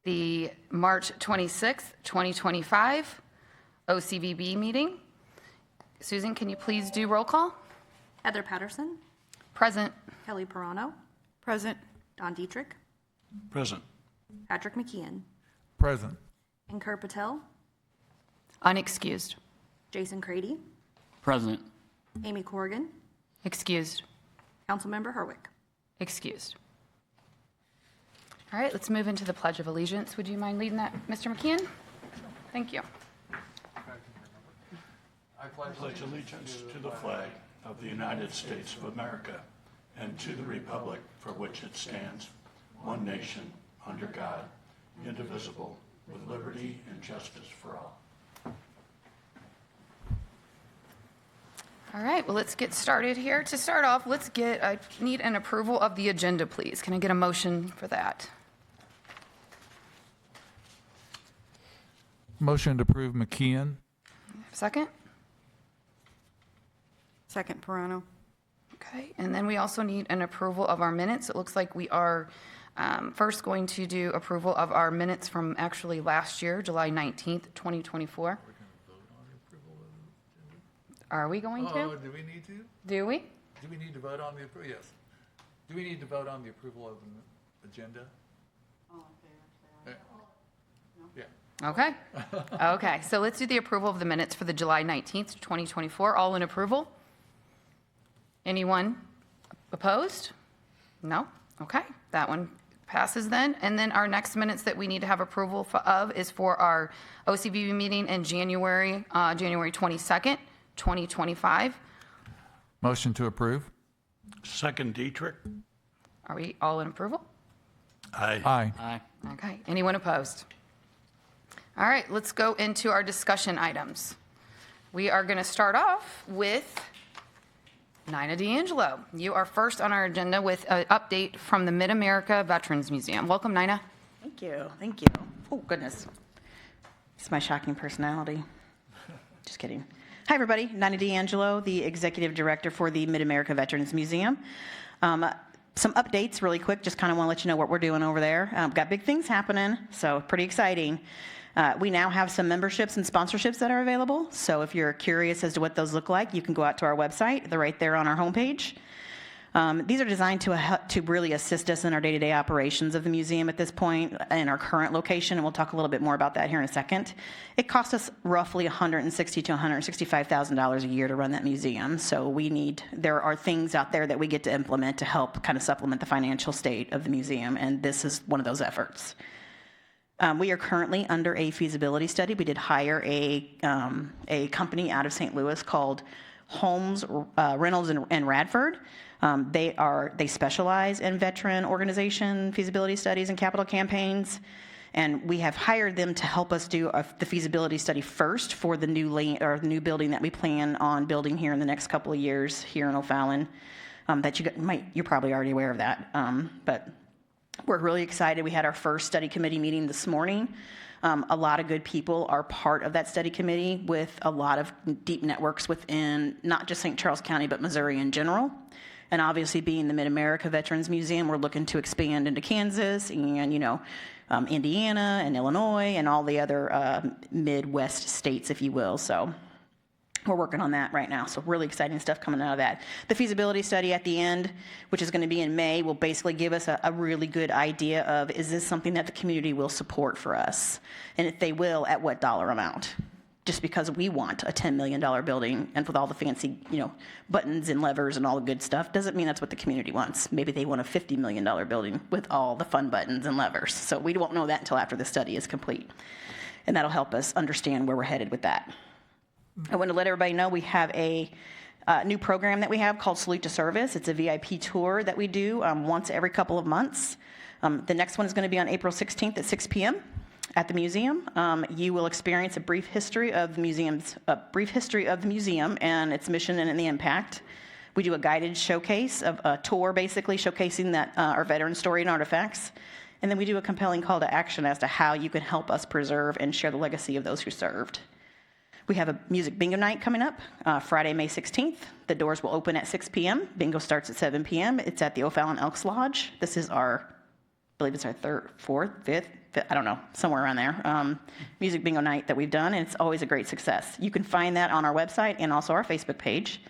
the March 26th, 2025 OCVB meeting. Susan, can you please do roll call? Heather Patterson, Present. Kelly Perano, Present. Don Dietrich, Present. Patrick McKeon, Present. Ankur Patel, Unexcused. Jason Crady, Present. Amy Corrigan, Excused. Councilmember Herwick. Excused. All right, let's move into the Pledge of Allegiance. Would you mind leading that, Mr. McKeon? Thank you. I pledge allegiance to the flag of the United States of America and to the republic for which it stands, one nation, under God, indivisible, with liberty and justice for all. All right, well, let's get started here. To start off, I need an approval of the agenda, please. Can I get a motion for that? Motion to approve McKeon. Second? Second, Perano. Okay, and then we also need an approval of our minutes. It looks like we are first going to do approval of our minutes from actually last year, July 19th, 2024. Are we going to? Oh, do we need to? Do we? Do we need to vote on the approval? Yes. Do we need to vote on the approval of the agenda? Yeah. Okay. Okay, so let's do the approval of the minutes for the July 19th, 2024. All in approval? Anyone opposed? No? Okay, that one passes then. And then our next minutes that we need to have approval of is for our OCVB meeting in January 22nd, 2025. Motion to approve. Second, Dietrich. Are we all in approval? Aye. Aye. Aye. Okay, anyone opposed? All right, let's go into our discussion items. We are going to start off with Nina D'Angelo. You are first on our agenda with an update from the Mid-America Veterans Museum. Welcome, Nina. Thank you. Thank you. Oh, goodness. It's my shocking personality. Just kidding. Hi, everybody. Nina D'Angelo, the Executive Director for the Mid-America Veterans Museum. Some updates really quick. Just kind of want to let you know what we're doing over there. Got big things happening, so pretty exciting. We now have some memberships and sponsorships that are available. So if you're curious as to what those look like, you can go out to our website. They're right there on our homepage. These are designed to really assist us in our day-to-day operations of the museum at this point in our current location, and we'll talk a little bit more about that here in a second. It costs us roughly $160,000 to $165,000 a year to run that museum. So there are things out there that we get to implement to help kind of supplement the financial state of the museum, and this is one of those efforts. We are currently under a feasibility study. We did hire a company out of St. Louis called Holmes, Reynolds, and Radford. They specialize in veteran organization feasibility studies and capital campaigns, and we have hired them to help us do the feasibility study first for the new building that we plan on building here in the next couple of years here in O'Fallon. You're probably already aware of that, but we're really excited. We had our first study committee meeting this morning. A lot of good people are part of that study committee with a lot of deep networks within not just St. Charles County, but Missouri in general. And obviously being the Mid-America Veterans Museum, we're looking to expand into Kansas and, Indiana and Illinois and all the other Midwest states, if you will. So we're working on that right now. So really exciting stuff coming out of that. The feasibility study at the end, which is going to be in May, will basically give us a really good idea of, is this something that the community will support for us? And if they will, at what dollar amount? Just because we want a $10 million building and with all the fancy, buttons and levers and all the good stuff, doesn't mean that's what the community wants. Maybe they want a $50 million building with all the fun buttons and levers. So we won't know that until after the study is complete. And that'll help us understand where we're headed with that. I want to let everybody know we have a new program that we have called Salute to Service. It's a VIP tour that we do once every couple of months. The next one is going to be on April 16th at 6 p.m. at the museum. You will experience a brief history of the museum and its mission and the impact. We do a guided showcase of a tour, basically showcasing that our veteran story and artifacts. And then we do a compelling call to action as to how you can help us preserve and share the legacy of those who served. We have a music bingo night coming up Friday, May 16th. The doors will open at 6 p.m. Bingo starts at 7 p.m. It's at the O'Fallon Elks Lodge. This is our believe it's our fourth, fifth, I don't know, somewhere around there, music bingo night that we've done, and it's always a great success. You can find that on our website and also our Facebook page.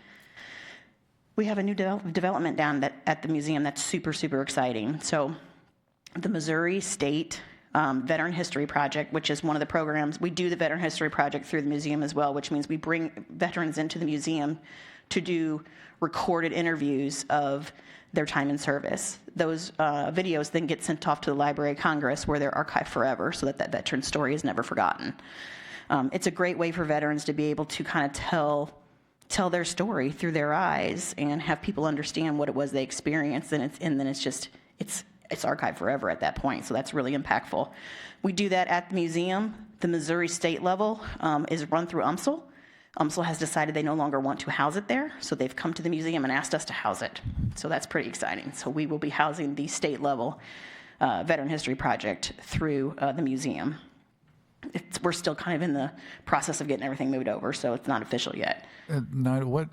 We have a new development down at the museum that's super, super exciting. So the Missouri State Veteran History Project, which is one of the programs, we do the Veteran History Project through the museum as well, which means we bring veterans into the museum to do recorded interviews of their time in service. Those videos then get sent off to the Library of Congress, where they're archived forever so that that veteran story is never forgotten. It's a great way for veterans to be able to kind of tell their story through their eyes and have people understand what it was they experienced, and then it's archived forever at that point. So that's really impactful. We do that at the museum. The Missouri state level is run through UMSL. UMSL has decided they no longer want to house it there, so they've come to the museum and asked us to house it. So that's pretty exciting. So we will be housing the state level Veteran History Project through the museum. We're still kind of in the process of getting everything moved over, so it's not official yet. Now, what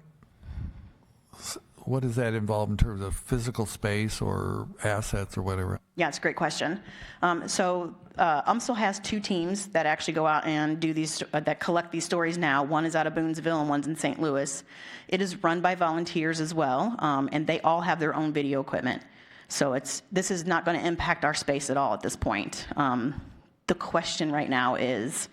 does that involve in terms of physical space or assets or whatever? Yeah, it's a great question. So UMSL has two teams that actually go out and do these, that collect these stories now. One is out of Boonesville and one's in St. Louis. It is run by volunteers as well, and they all have their own video equipment. So this is not going to impact our space at all at this point. The question right now is,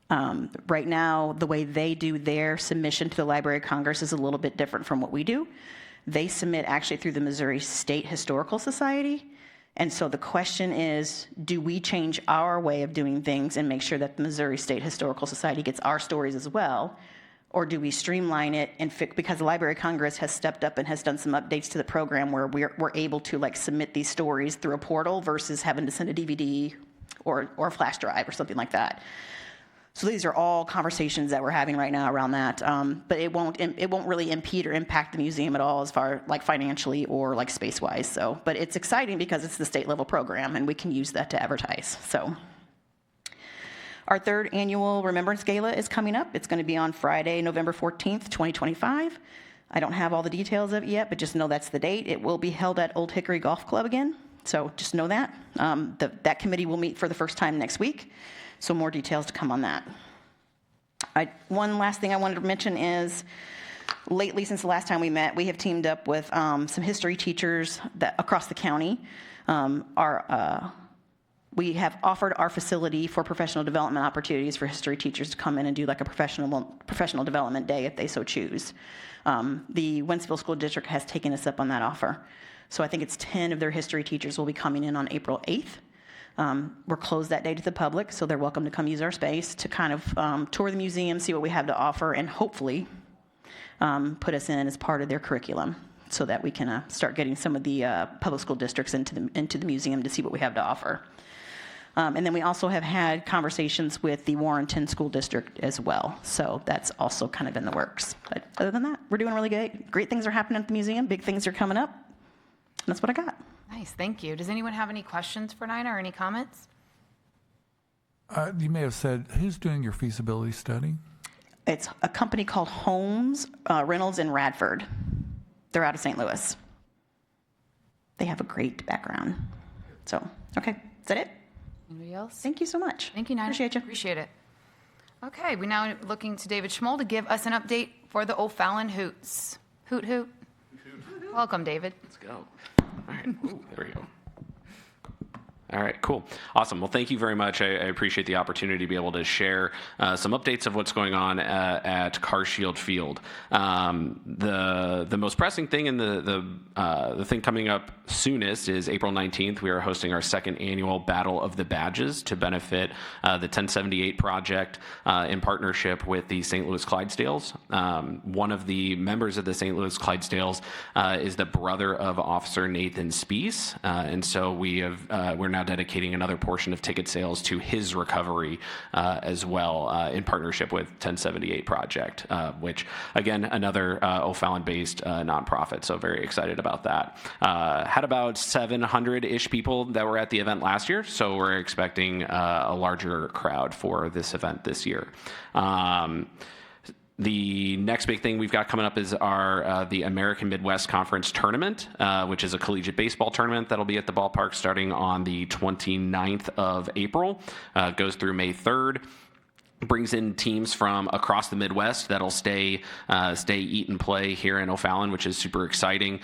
right now, the way they do their submission to the Library of Congress is a little bit different from what we do. They submit actually through the Missouri State Historical Society. And so the question is, do we change our way of doing things and make sure that the Missouri State Historical Society gets our stories as well? Or do we streamline it and because the Library of Congress has stepped up and has done some updates to the program where we're able to like submit these stories through a portal versus having to send a DVD or a flash drive or something like that. So these are all conversations that we're having right now around that, but it won't really impede or impact the museum at all as far like financially or like space-wise. So, but it's exciting because it's the state level program and we can use that to advertise. So our third annual Remembrance Gala is coming up. It's going to be on Friday, November 14th, 2025. I don't have all the details of it yet, but just know that's the date. It will be held at Old Hickory Golf Club again. So just know that. That committee will meet for the first time next week. So more details to come on that. One last thing I wanted to mention is, lately, since the last time we met, we have teamed up with some history teachers across the county. We have offered our facility for professional development opportunities for history teachers to come in and do like a professional development day if they so choose. The Wentzville School District has taken us up on that offer. So I think it's 10 of their history teachers will be coming in on April 8th. We're closed that day to the public, so they're welcome to come use our space to kind of tour the museum, see what we have to offer, and hopefully put us in as part of their curriculum so that we can start getting some of the public school districts into the museum to see what we have to offer. And then we also have had conversations with the Warrenton School District as well, so that's also kind of in the works. But other than that, we're doing really good. Great things are happening at the museum. Big things are coming up. That's what I got. Nice, thank you. Does anyone have any questions for Nina or any comments? You may have said, who's doing your feasibility study? It's a company called Holmes Reynolds in Radford. They're out of St. Louis. They have a great background. So, okay, is that it? Anybody else? Thank you so much. Thank you, Nina. Appreciate you. Appreciate it. Okay, we're now looking to David Schmoll to give us an update for the O'Fallon Hoots. Hoot, hoot. Welcome, David. Let's go. All right. Ooh, there we go. All right, cool. Awesome. Well, thank you very much. I appreciate the opportunity to be able to share some updates of what's going on at CarShield Field. The most pressing thing and the thing coming up soonest is April 19th. We are hosting our second annual Battle of the Badges to benefit the 1078 project in partnership with the St. Louis Clydesdales. One of the members of the St. Louis Clydesdales is the brother of Officer Nathan Spees, and so we're now dedicating another portion of ticket sales to his recovery as well in partnership with 1078 Project, which, again, another O'Fallon-based nonprofit, so very excited about that. Had about 700-ish people that were at the event last year, so we're expecting a larger crowd for this event this year. The next big thing we've got coming up is our the American Midwest Conference Tournament, which is a collegiate baseball tournament that'll be at the ballpark starting on the 29th of April. Goes through May 3rd. Brings in teams from across the Midwest that'll stay, eat, and play here in O'Fallon, which is super exciting.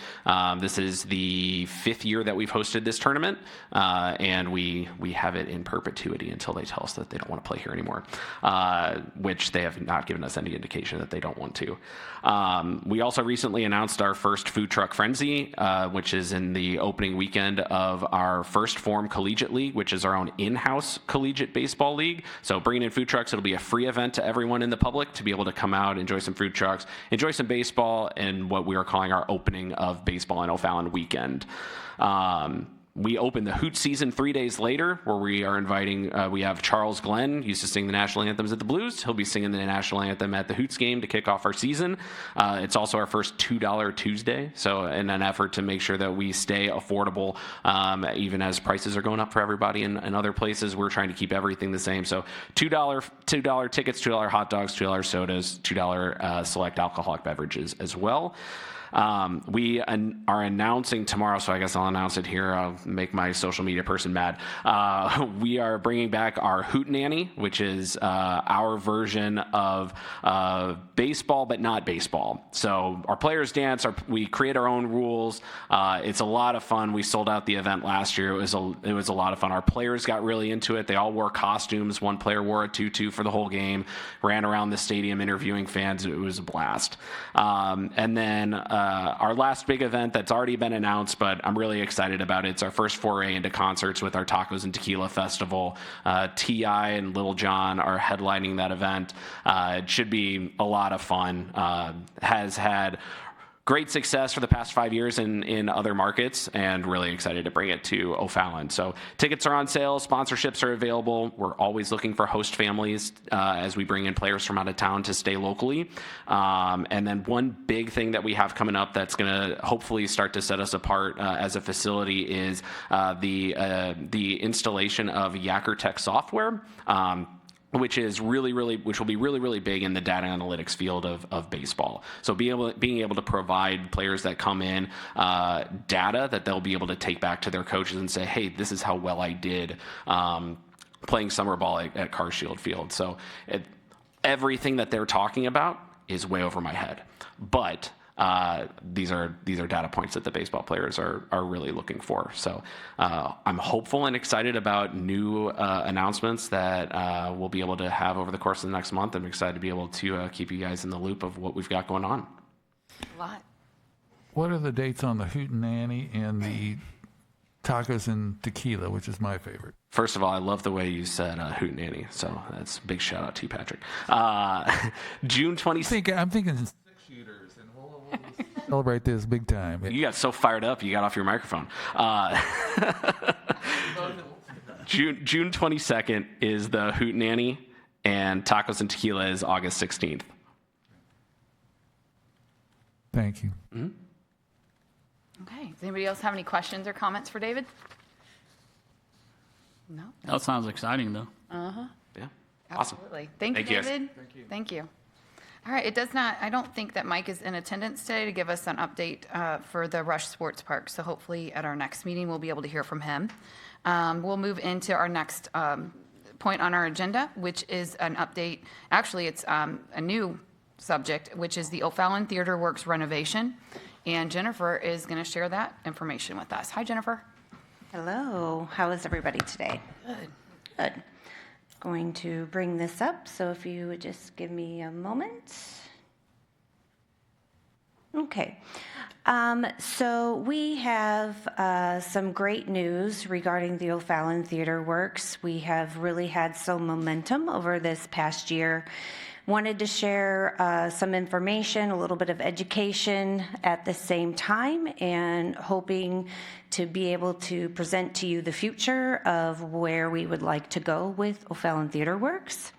This is the 5th year that we've hosted this tournament, and we have it in perpetuity until they tell us that they don't want to play here anymore, which they have not given us any indication that they don't want to. We also recently announced our first Food Truck Frenzy, which is in the opening weekend of our First Form Collegiate League, which is our own in-house collegiate baseball league. So bringing in food trucks, it'll be a free event to everyone in the public to be able to come out, enjoy some food trucks, enjoy some baseball, and what we are calling our opening of baseball in O'Fallon weekend. We open the Hoot season 3 days later, where we are inviting, we have Charles Glenn, used to sing the national anthems at the Blues. He'll be singing the national anthem at the Hoots game to kick off our season. It's also our first $2 Tuesday, so in an effort to make sure that we stay affordable, even as prices are going up for everybody in other places, we're trying to keep everything the same. So $2 tickets, $2 hot dogs, $2 sodas, $2 select alcoholic beverages as well. We are announcing tomorrow, so I guess I'll announce it here. I'll make my social media person mad. We are bringing back our Hoot Nanny, which is our version of baseball, but not baseball. So our players dance. We create our own rules. It's a lot of fun. We sold out the event last year. It was a lot of fun. Our players got really into it. They all wore costumes. One player wore a tutu for the whole game. Ran around the stadium interviewing fans. It was a blast. And then our last big event that's already been announced, but I'm really excited about it. It's our first foray into concerts with our Tacos and Tequila Festival. T.I. and Lil Jon are headlining that event. It should be a lot of fun. Has had great success for the past 5 years in other markets, and really excited to bring it to O'Fallon. So tickets are on sale, sponsorships are available. We're always looking for host families as we bring in players from out of town to stay locally. And then one big thing that we have coming up that's going to hopefully start to set us apart as a facility is the installation of YakkerTech software. Which will be really big in the data analytics field of baseball. So being able to provide players that come in data that they'll be able to take back to their coaches and say, hey, this is how well I did playing summer ball at Carshield Field. So everything that they're talking about is way over my head, but these are data points that the baseball players are really looking for. So I'm hopeful and excited about new announcements that we'll be able to have over the course of the next month. I'm excited to be able to keep you guys in the loop of what we've got going on. A lot. What are the dates on the Hoot Nanny and the Tacos and Tequila, which is my favorite? First of all, I love the way you said Hoot Nanny, so that's a big shout out to you, Patrick. June 26th. I'm thinking six-shooters, and we'll celebrate this big time. You got so fired up, you got off your microphone. June 22nd is the Hoot Nanny, and Tacos and Tequila is August 16th. Thank you. Mm-hmm. Okay. Does anybody else have any questions or comments for David? No? That sounds exciting, though. Uh-huh. Yeah. Awesome. Absolutely. Thank you, Thank you, guys. David. Thank you. All right. I don't think that Mike is in attendance today to give us an update for the Rush Sports Park. So hopefully at our next meeting, we'll be able to hear from him. We'll move into our next point on our agenda, which is an update. Actually, it's a new subject, which is the O'Fallon Theater Works renovation. And Jennifer is going to share that information with us. Hi, Jennifer. Hello. How is everybody today? Good. Good. Going to bring this up, so if you would just give me a moment. Okay. So we have some great news regarding the O'Fallon Theater Works. We have really had some momentum over this past year. Wanted to share some information, a little bit of education at the same time, and hoping to be able to present to you the future of where we would like to go with O'Fallon Theater Works.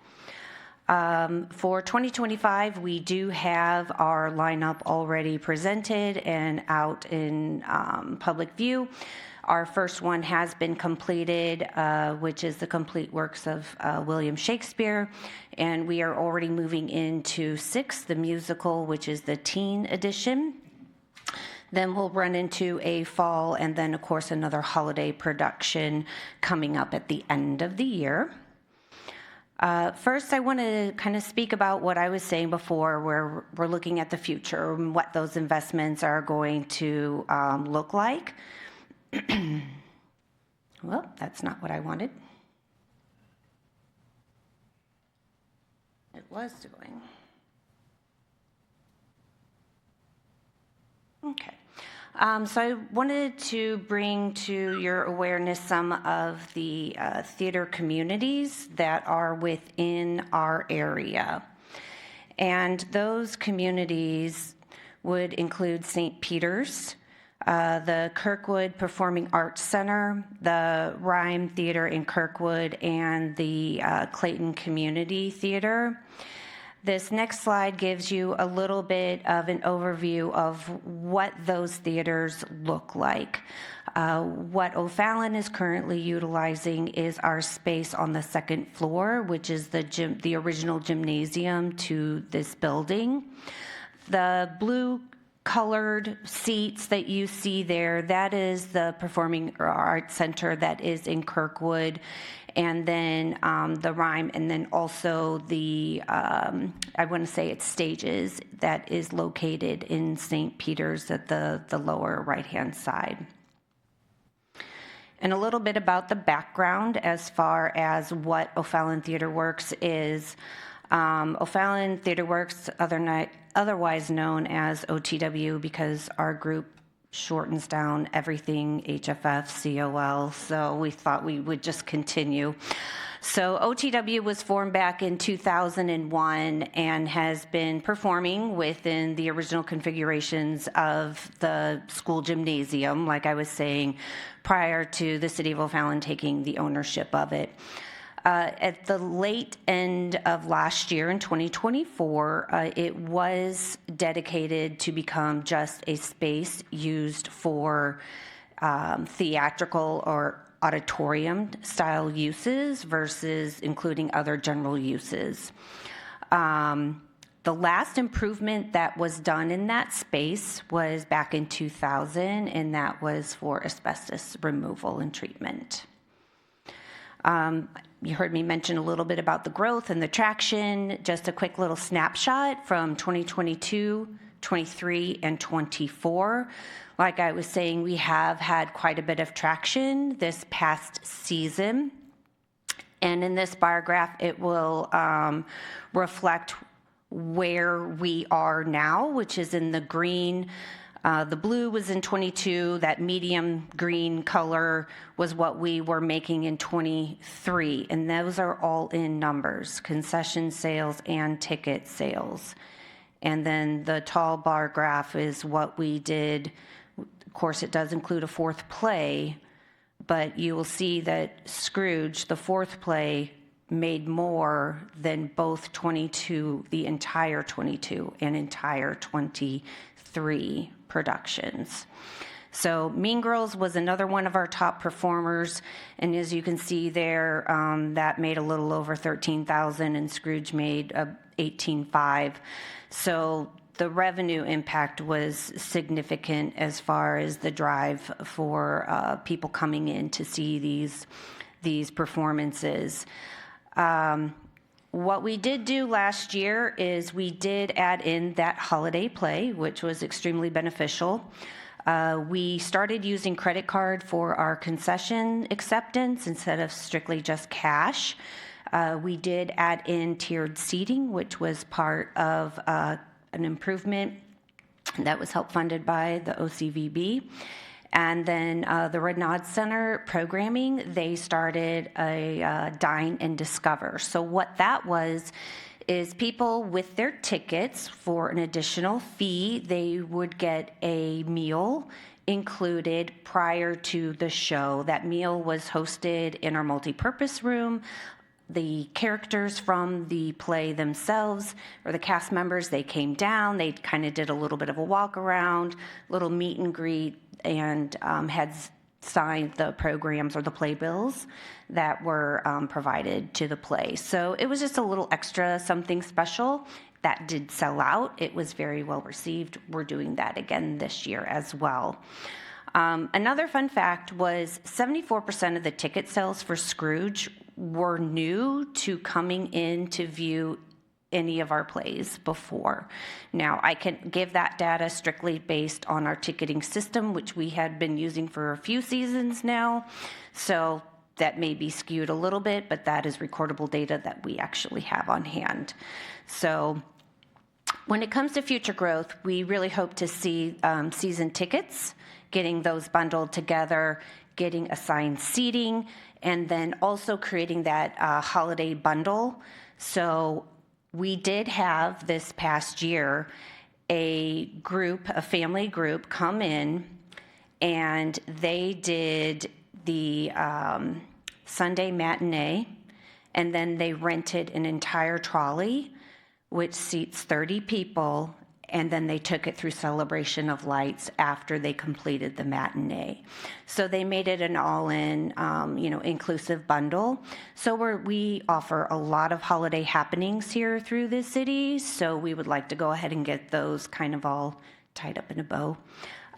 For 2025, we do have our lineup already presented and out in public view. Our first one has been completed, which is the complete works of William Shakespeare, and we are already moving into 6, the musical, which is the teen edition. Then we'll run into a fall and then, of course, another holiday production coming up at the end of the year. First, I want to kind of speak about what I was saying before, where we're looking at the future and what those investments are going to look like. Well, that's not what I wanted. It was doing. Okay. So I wanted to bring to your awareness some of the theater communities that are within our area. And those communities would include St. Peter's, the Kirkwood Performing Arts Center, the Rhyme Theater in Kirkwood, and the Clayton Community Theater. This next slide gives you a little bit of an overview of what those theaters look like. What O'Fallon is currently utilizing is our space on the second floor, which is the original gymnasium to this building. The blue colored seats that you see there, that is the Performing Arts Center that is in Kirkwood, and then the Rhyme, and then also the, I want to say it's Stages, that is located in St. Peter's at the lower right-hand side. And a little bit about the background as far as what O'Fallon Theater Works is. O'Fallon Theater Works, otherwise known as OTW, because our group shortens down everything HFF, COL, so we thought we would just continue. So OTW was formed back in 2001 and has been performing within the original configurations of the school gymnasium, like I was saying, prior to the City of O'Fallon taking the ownership of it. At the late end of last year in 2024, it was dedicated to become just a space used for theatrical or auditorium style uses versus including other general uses. The last improvement that was done in that space was back in 2000, and that was for asbestos removal and treatment. You heard me mention a little bit about the growth and the traction. Just a quick little snapshot from 2022, 23, and 24. Like I was saying, we have had quite a bit of traction this past season. And in this bar graph, it will reflect where we are now, which is in the green. The blue was in 22, that medium green color was what we were making in 23, and those are all in numbers, concession sales and ticket sales. And then the tall bar graph is what we did. Of course, it does include a fourth play, but you will see that Scrooge, the fourth play, made more than both 22, the entire 22 and entire 23 productions. So Mean Girls was another one of our top performers, and as you can see there, that made a little over $13,000, and Scrooge made $18,500. So the revenue impact was significant as far as the drive for people coming in to see these performances. What we did do last year is we did add in that holiday play, which was extremely beneficial. We started using credit card for our concession acceptance instead of strictly just cash. We did add in tiered seating, which was part of an improvement that was help funded by the OCVB. And then the Renaud Center programming, they started a Dine and Discover. So what that was is people with their tickets for an additional fee, they would get a meal included prior to the show. That meal was hosted in our multipurpose room. The characters from the play themselves, or the cast members, they came down, they kind of did a little bit of a walk around, little meet and greet, and had signed the programs or the playbills that were provided to the play. So it was just a little extra something special that did sell out. It was very well received. We're doing that again this year as well. Another fun fact was 74% of the ticket sales for Scrooge were new to coming in to view any of our plays before. Now, I can give that data strictly based on our ticketing system, which we had been using for a few seasons now. So that may be skewed a little bit, but that is recordable data that we actually have on hand. So when it comes to future growth, we really hope to see season tickets, getting those bundled together, getting assigned seating, and then also creating that holiday bundle. So we did have this past year a family group come in, and they did the Sunday matinee, and then they rented an entire trolley, which seats 30 people, and then they took it through Celebration of Lights after they completed the matinee. So they made it an all-in, inclusive bundle. So we offer a lot of holiday happenings here through the city, so we would like to go ahead and get those kind of all tied up in a bow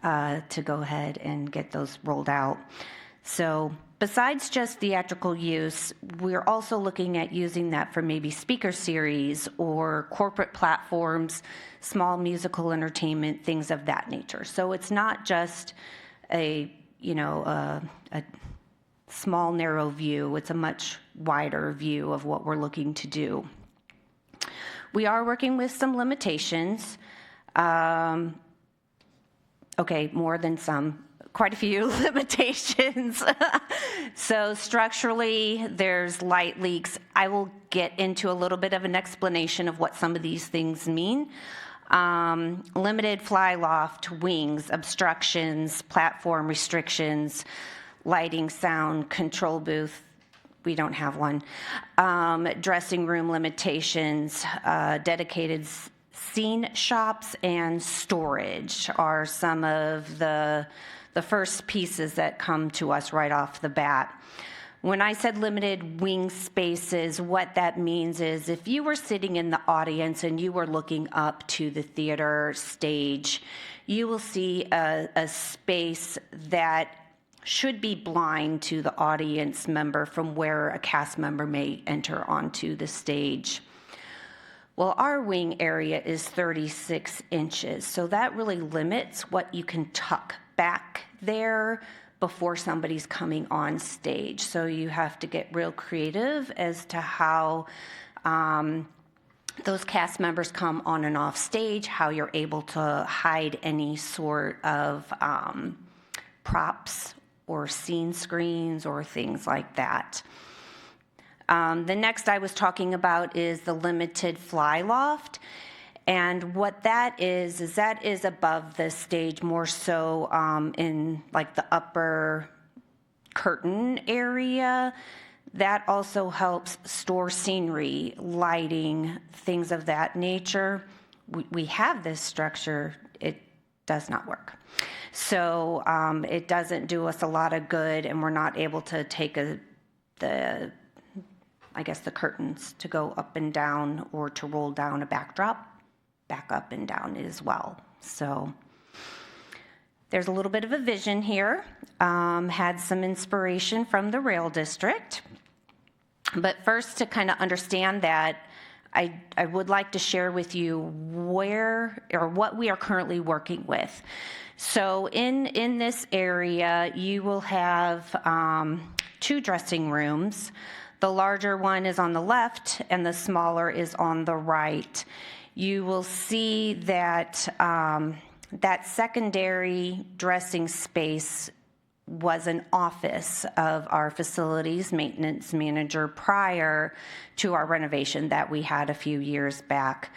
to go ahead and get those rolled out. So besides just theatrical use, we're also looking at using that for maybe speaker series or corporate platforms, small musical entertainment, things of that nature. So it's not just a small, narrow view. It's a much wider view of what we're looking to do. We are working with some limitations. More than some. Quite a few limitations. So structurally, there's light leaks. I will get into a little bit of an explanation of what some of these things mean. Limited fly loft, wings, obstructions, platform restrictions, lighting, sound, control booth. We don't have one. Dressing room limitations, dedicated scene shops, and storage are some of the first pieces that come to us right off the bat. When I said limited wing spaces, what that means is if you were sitting in the audience and you were looking up to the theater stage, you will see a space that should be blind to the audience member from where a cast member may enter onto the stage. Well, our wing area is 36 inches, so that really limits what you can tuck back there before somebody's coming on stage. So you have to get real creative as to how those cast members come on and off stage, how you're able to hide any sort of props or scene screens or things like that. The next I was talking about is the limited fly loft. And what that is above the stage, more so in like the upper curtain area. That also helps store scenery, lighting, things of that nature. We have this structure, it does not work. So it doesn't do us a lot of good, and we're not able to take the curtains to go up and down or to roll down a backdrop back up and down as well. So there's a little bit of a vision here. Had some inspiration from the rail district. But first, to kind of understand that, I would like to share with you what we are currently working with. So in this area, you will have 2 dressing rooms. The larger one is on the left and the smaller is on the right. You will see that that secondary dressing space was an office of our facilities maintenance manager prior to our renovation that we had a few years back.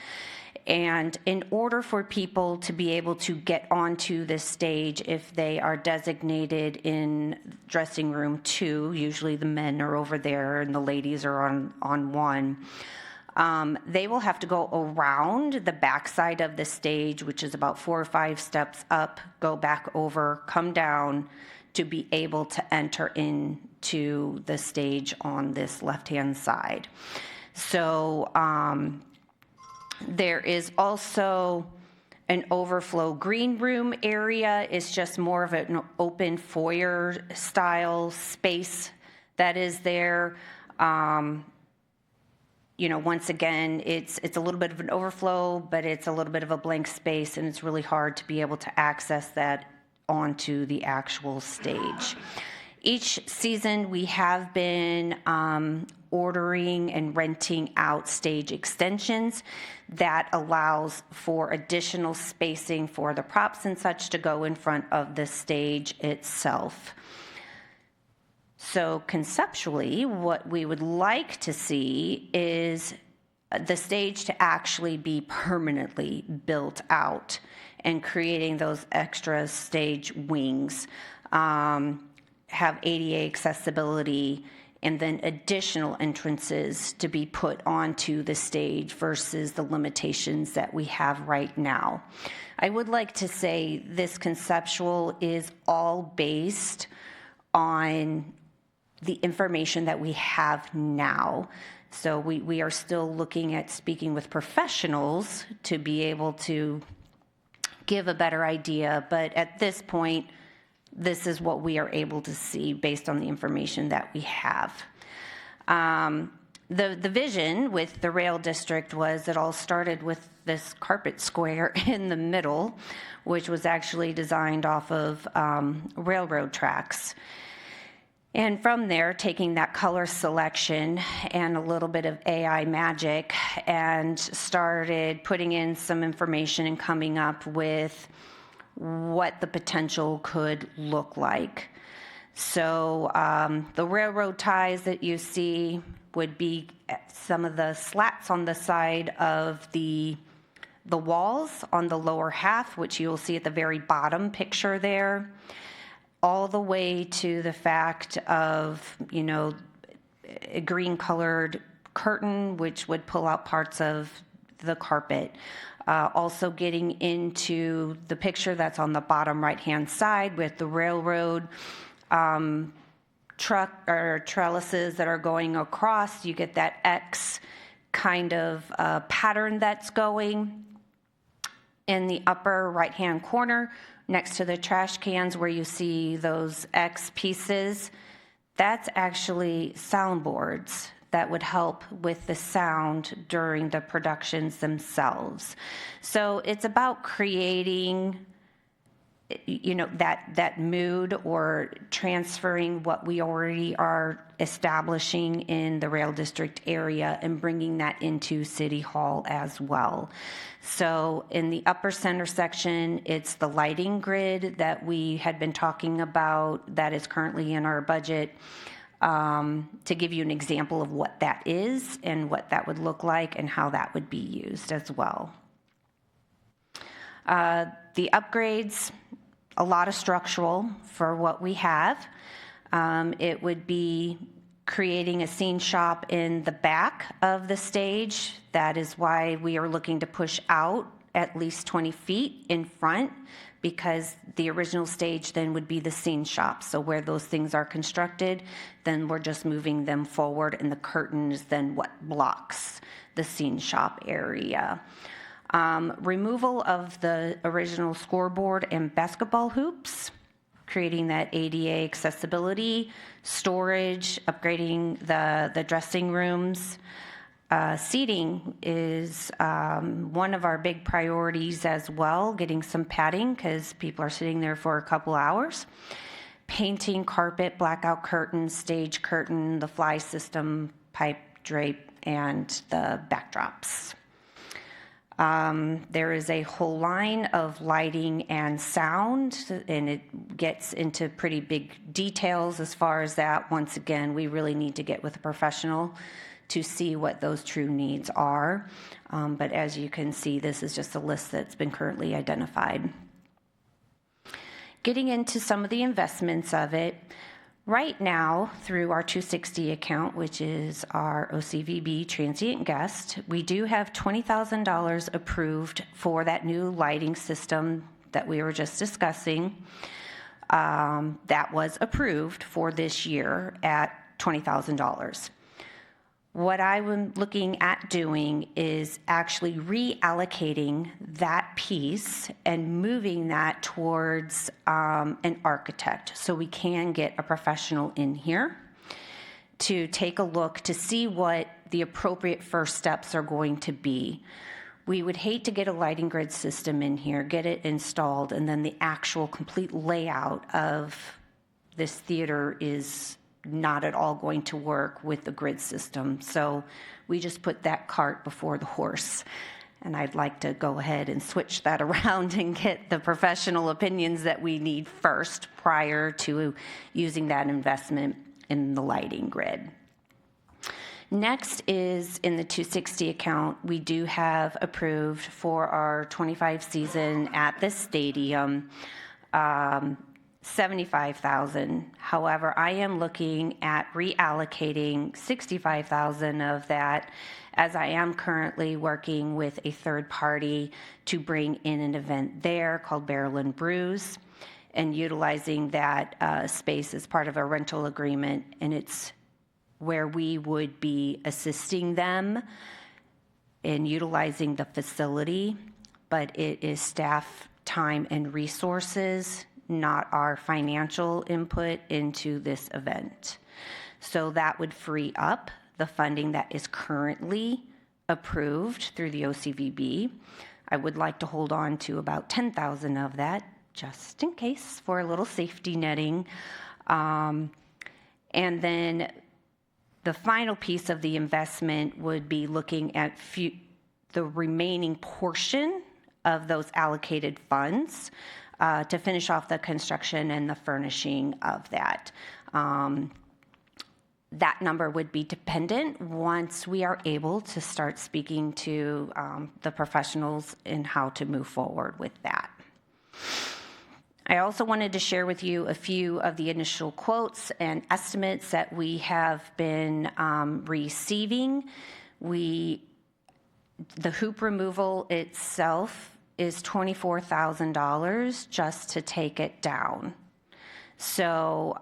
And in order for people to be able to get onto this stage, if they are designated in dressing room 2, usually the men are over there and the ladies are on 1, they will have to go around the backside of the stage, which is about 4 or 5 steps up, go back over, come down to be able to enter into the stage on this left-hand side. So there is also an overflow green room area. It's just more of an open foyer style space that is there. Once again, it's a little bit of an overflow, but it's a little bit of a blank space, and it's really hard to be able to access that onto the actual stage. Each season, we have been ordering and renting out stage extensions that allows for additional spacing for the props and such to go in front of the stage itself. So conceptually, what we would like to see is the stage to actually be permanently built out and creating those extra stage wings, have ADA accessibility, and then additional entrances to be put onto the stage versus the limitations that we have right now. I would like to say this conceptual is all based on the information that we have now. So we are still looking at speaking with professionals to be able to give a better idea, but at this point, this is what we are able to see based on the information that we have. The vision with the rail district was it all started with this carpet square in the middle, which was actually designed off of railroad tracks. And from there, taking that color selection and a little bit of AI magic and started putting in some information and coming up with what the potential could look like. So the railroad ties that you see would be some of the slats on the side of the walls on the lower half, which you'll see at the very bottom picture there, all the way to the fact of, a green colored curtain, which would pull out parts of the carpet. Also getting into the picture that's on the bottom right-hand side with the railroad truck or trellises that are going across. You get that X kind of pattern that's going. In the upper right-hand corner, next to the trash cans where you see those X pieces, that's actually soundboards that would help with the sound during the productions themselves. So it's about creating, that mood or transferring what we already are establishing in the rail district area and bringing that into City Hall as well. So in the upper center section, it's the lighting grid that we had been talking about that is currently in our budget. To give you an example of what that is and what that would look like and how that would be used as well. The upgrades, a lot of structural for what we have. It would be creating a scene shop in the back of the stage. That is why we are looking to push out at least 20 feet in front, because the original stage then would be the scene shop. So where those things are constructed, then we're just moving them forward, and the curtain is then what blocks the scene shop area. Removal of the original scoreboard and basketball hoops, creating that ADA accessibility, storage, upgrading the dressing rooms. Seating is one of our big priorities as well, getting some padding because people are sitting there for a couple hours. Painting, carpet, blackout curtains, stage curtain, the fly system, pipe drape, and the backdrops. There is a whole line of lighting and sound, and it gets into pretty big details as far as that. Once again, we really need to get with a professional to see what those true needs are. But as you can see, this is just a list that's been currently identified. Getting into some of the investments of it, right now, through our 260 account, which is our OCVB transient guest, we do have $20,000 approved for that new lighting system that we were just discussing. that was approved for this year at $20,000. What I'm looking at doing is actually reallocating that piece and moving that towards an architect so we can get a professional in here to take a look to see what the appropriate first steps are going to be. We would hate to get a lighting grid system in here, get it installed, and then the actual complete layout of this theater is not at all going to work with the grid system. So we just put that cart before the horse. And I'd like to go ahead and switch that around and get the professional opinions that we need first prior to using that investment in the lighting grid. Next is in the 260 account, we do have approved for our 25 season at the stadium, $75,000. However, I am looking at reallocating $65,000 of that, as I am currently working with a third party to bring in an event there called Barrel and Brews, and utilizing that space as part of a rental agreement. And it's where we would be assisting them in utilizing the facility, but it is staff time and resources, not our financial input into this event. So that would free up the funding that is currently approved through the OCVB. I would like to hold on to about $10,000 of that, just in case, for a little safety netting. And then the final piece of the investment would be looking at the remaining portion of those allocated funds to finish off the construction and the furnishing of that. That number would be dependent once we are able to start speaking to the professionals in how to move forward with that. I also wanted to share with you a few of the initial quotes and estimates that we have been receiving. The hoop removal itself is $24,000 just to take it down. So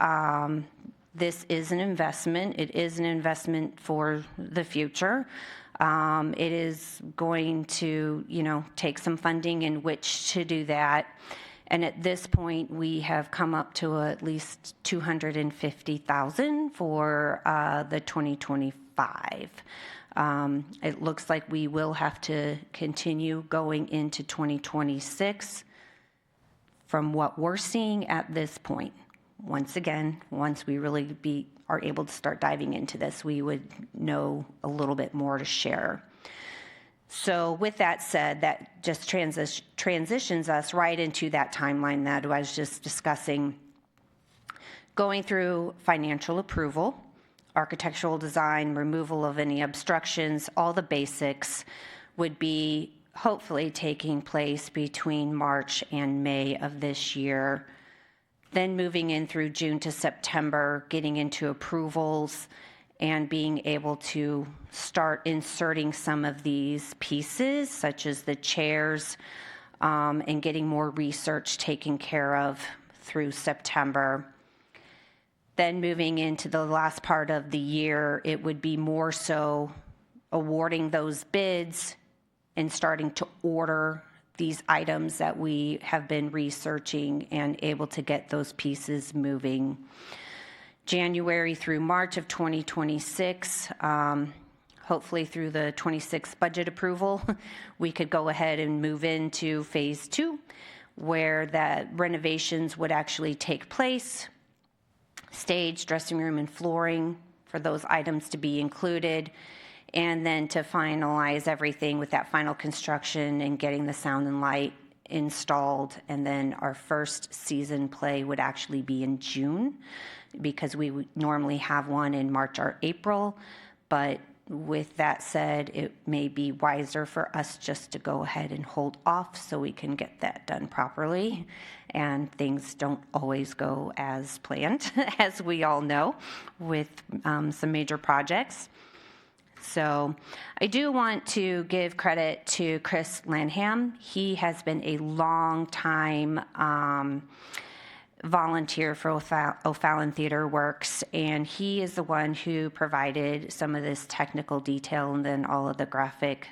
this is an investment. It is an investment for the future. It is going to, take some funding in which to do that. And at this point, we have come up to at least $250,000 for the 2025. It looks like we will have to continue going into 2026 from what we're seeing at this point. Once again, once we really are able to start diving into this, we would know a little bit more to share. So with that said, that just transitions us right into that timeline that I was just discussing. Going through financial approval, architectural design, removal of any obstructions, all the basics would be hopefully taking place between March and May of this year. Then moving in through June to September, getting into approvals and being able to start inserting some of these pieces, such as the chairs, and getting more research taken care of through September. Then moving into the last part of the year, it would be more so awarding those bids and starting to order these items that we have been researching and able to get those pieces moving. January through March of 2026, hopefully through the 26 budget approval, we could go ahead and move into phase 2, where the renovations would actually take place. Stage, dressing room, and flooring for those items to be included, and then to finalize everything with that final construction and getting the sound and light installed. And then our first season play would actually be in June, because we would normally have one in March or April. But with that said, it may be wiser for us just to go ahead and hold off so we can get that done properly. And things don't always go as planned, as we all know, with some major projects. So I do want to give credit to Chris Lanham. He has been a long time volunteer for O'Fallon Theater Works, and he is the one who provided some of this technical detail and then all of the graphic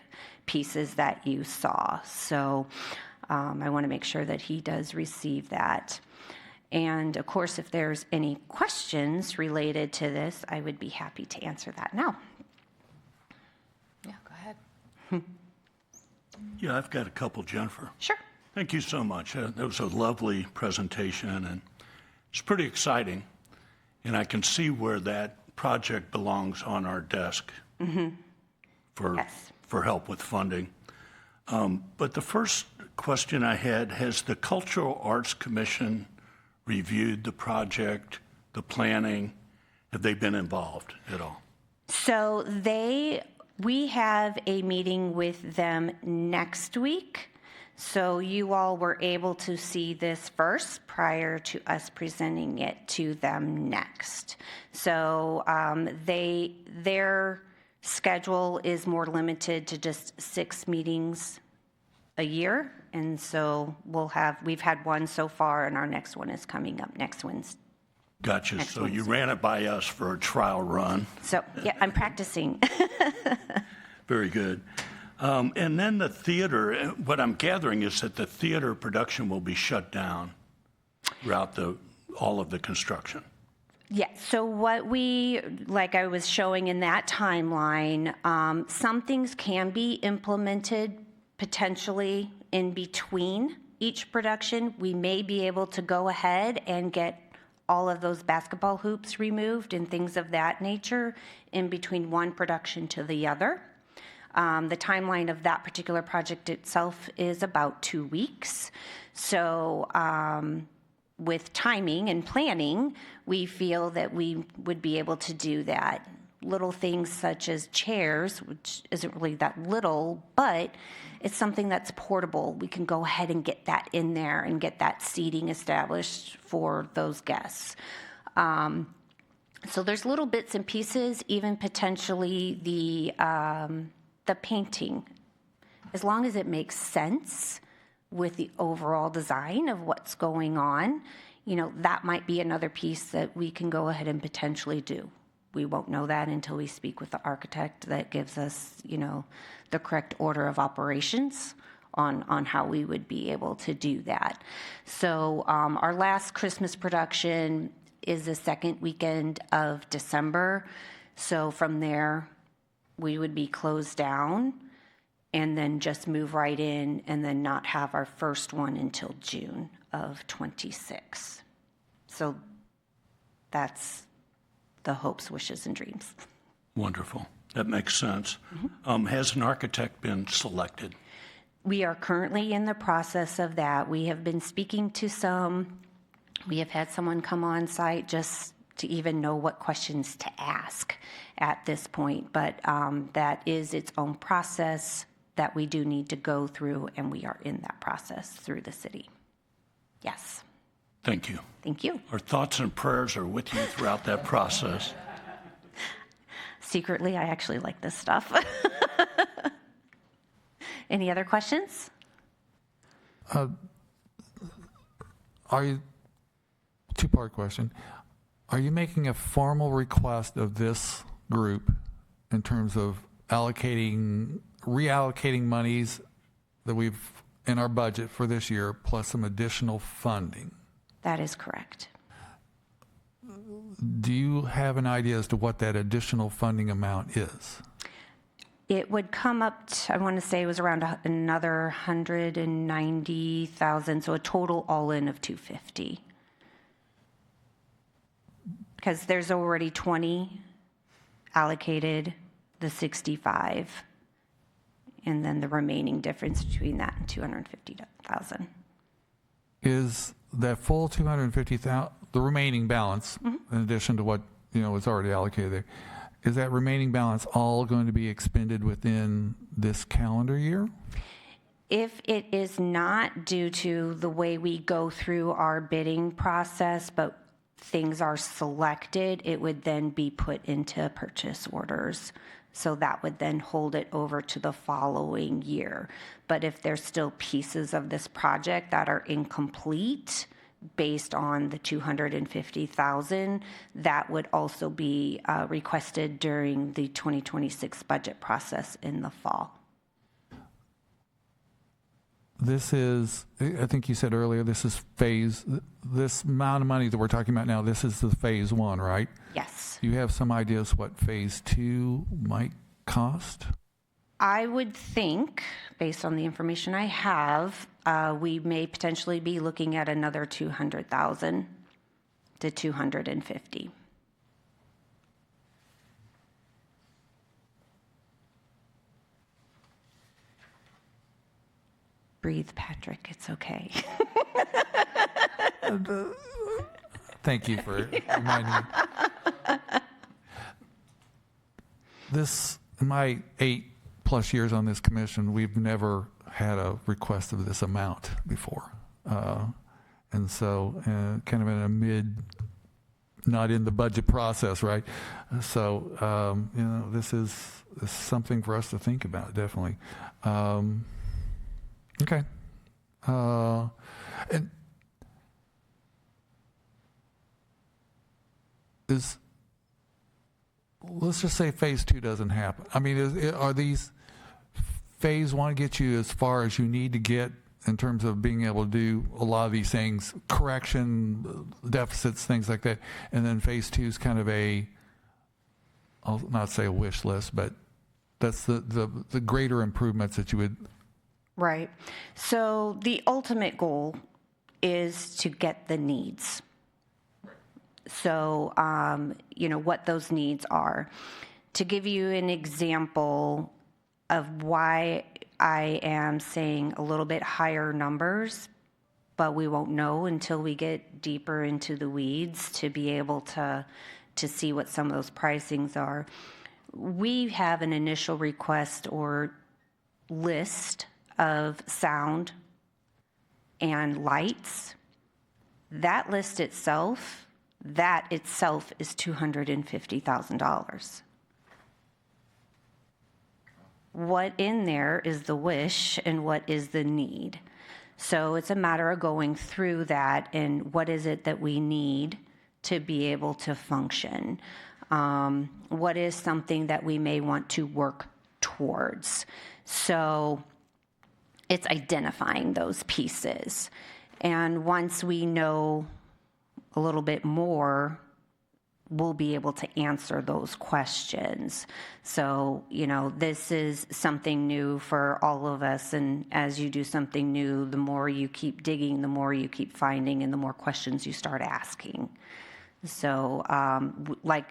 pieces that you saw. So I want to make sure that he does receive that. And of course, if there's any questions related to this, I would be happy to answer that now. Yeah, go ahead. Yeah, I've got a couple, Jennifer. Sure. Thank you so much. That was a lovely presentation, and it's pretty exciting. And I can see where that project belongs on our desk for help with funding. But the first question I had, has the Cultural Arts Commission reviewed the project, the planning? Have they been involved at all? So we have a meeting with them next week. So you all were able to see this first prior to us presenting it to them next. So their schedule is more limited to just 6 meetings a year. And so we've had one so far, and our next one is coming up next Wednesday. Gotcha. So you ran it by us for a trial run. So, yeah, I'm practicing. Very good. And then the theater, what I'm gathering is that the theater production will be shut down throughout all of the construction. Yeah, so like I was showing in that timeline, some things can be implemented potentially in between each production. We may be able to go ahead and get all of those basketball hoops removed and things of that nature in between one production to the other. The timeline of that particular project itself is about 2 weeks. So with timing and planning, we feel that we would be able to do that. Little things such as chairs, which isn't really that little, but it's something that's portable. We can go ahead and get that in there and get that seating established for those guests. So there's little bits and pieces, even potentially the painting, as long as it makes sense with the overall design of what's going on, that might be another piece that we can go ahead and potentially do. We won't know that until we speak with the architect that gives us, the correct order of operations on how we would be able to do that. So our last Christmas production is the second weekend of December. So from there, we would be closed down and then just move right in and then not have our first one until June of 26. So that's the hopes, wishes, and dreams. Wonderful. That makes sense. Has an architect been selected? We are currently in the process of that. We have been speaking to some. We have had someone come on site just to even know what questions to ask at this point. But that is its own process that we do need to go through, and we are in that process through the city. Yes. Thank you. Thank you. Our thoughts and prayers are with you throughout that process. Secretly, I actually like this stuff. Any other questions? Two-part question. Are you making a formal request of this group in terms of reallocating monies that we've in our budget for this year plus some additional funding? That is correct. Do you have an idea as to what that additional funding amount is? It would come up to, I want to say it was around another 190,000, so a total all-in of 250. Because there's already 20 allocated, the 65, and then the remaining difference between that and 250,000. Is that full 250,000, the remaining balance, in addition to what is already allocated there, is that remaining balance all going to be expended within this calendar year? If it is not due to the way we go through our bidding process, but things are selected, it would then be put into purchase orders. So that would then hold it over to the following year. But if there's still pieces of this project that are incomplete, based on the 250,000, that would also be requested during the 2026 budget process in the fall. This is, I think you said earlier, this amount of money that we're talking about now, this is the phase one, right? Yes. Do you have some ideas what phase two might cost? I would think, based on the information I have, we may potentially be looking at another 200,000 to 250. Breathe, Patrick. It's okay. Thank you for reminding me. This, in my 8+ years on this commission, we've never had a request of this amount before. And so kind of in a not in the budget process, right? So, this is something for us to think about, definitely. Okay. And let's just say phase two doesn't happen. I mean, are these phase one get you as far as you need to get in terms of being able to do a lot of these things, correction, deficits, things like that, and then phase two is kind of I'll not say a wish list, but that's the greater improvements that you would. Right. So the ultimate goal is to get the needs. So, what those needs are. To give you an example of why I am saying a little bit higher numbers, but we won't know until we get deeper into the weeds to be able to see what some of those pricings are. We have an initial request or list of sound and lights. That list itself, is $250,000. What in there is the wish and what is the need? So it's a matter of going through that and what is it that we need to be able to function? What is something that we may want to work towards? So it's identifying those pieces. And once we know a little bit more, we'll be able to answer those questions. So, this is something new for all of us. And as you do something new, the more you keep digging, the more you keep finding, and the more questions you start asking. So, like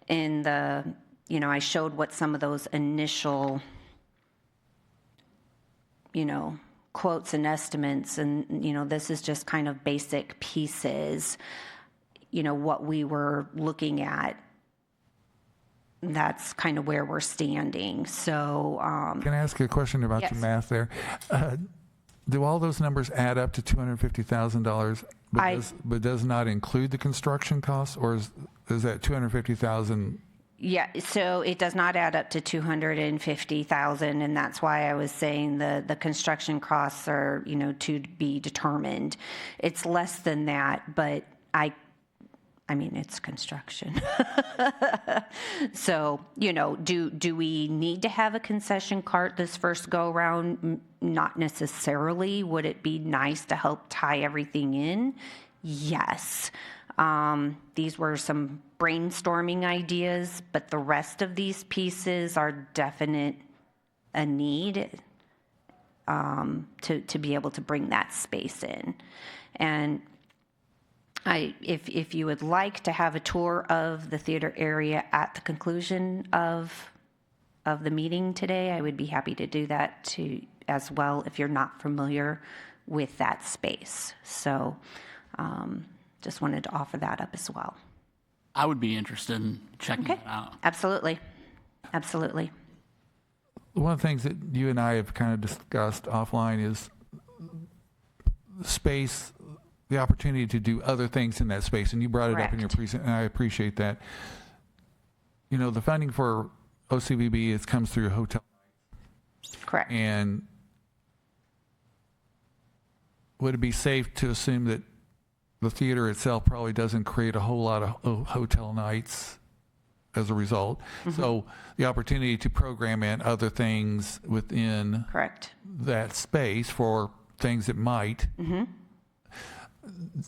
in the, I showed what some of those initial quotes and estimates, and, this is just kind of basic pieces, what we were looking at. That's kind of where we're standing. So, Can I ask you a question about yes. the math there? Do all those numbers add up to $250,000, but does not include the construction costs, or is that $250,000? Yeah, so it does not add up to 250,000, and that's why I was saying the construction costs are, to be determined. It's less than that, but I mean, it's construction. So, do we need to have a concession cart this first go around? Not necessarily. Would it be nice to help tie everything in? Yes. These were some brainstorming ideas, but the rest of these pieces are definite a need to be able to bring that space in. And if you would like to have a tour of the theater area at the conclusion of the meeting today, I would be happy to do that too as well if you're not familiar with that space. So just wanted to offer that up as well. I would be interested in checking it out. Absolutely. Absolutely. One of the things that you and I have kind of discussed offline is space, the opportunity to do other things in that space, and you brought it up in your presentation, and I appreciate that. The funding for OCVB comes through hotel. Correct. And would it be safe to assume that the theater itself probably doesn't create a whole lot of hotel nights as a result. So the opportunity to program in other things within Correct. that space for things that might,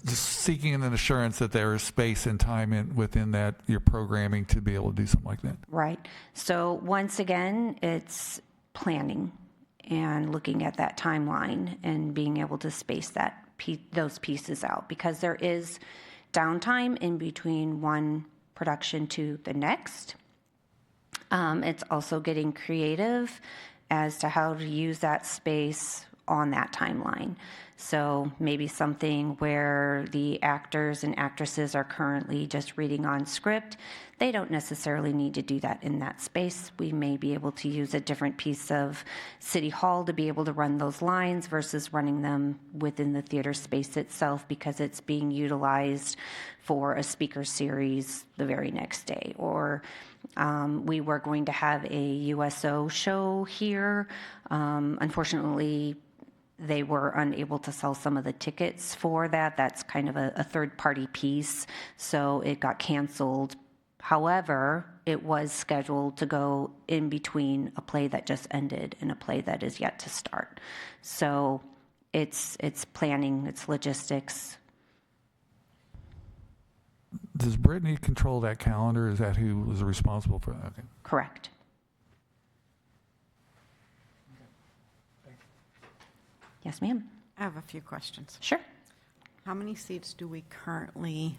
just seeking an assurance that there is space and time within that your programming to be able to do something like that. Right. So once again, it's planning and looking at that timeline and being able to space those pieces out, because there is downtime in between one production to the next. It's also getting creative as to how to use that space on that timeline. So maybe something where the actors and actresses are currently just reading on script. They don't necessarily need to do that in that space. We may be able to use a different piece of City Hall to be able to run those lines versus running them within the theater space itself, because it's being utilized for a speaker series the very next day. Or we were going to have a USO show here. Unfortunately, they were unable to sell some of the tickets for that. That's kind of a third-party piece, so it got canceled. However, it was scheduled to go in between a play that just ended and a play that is yet to start. So it's planning, it's logistics. Does Brittany control that calendar? Is that who was responsible for that? Okay. Correct. Yes, ma'am. I have a few questions. Sure. How many seats do we currently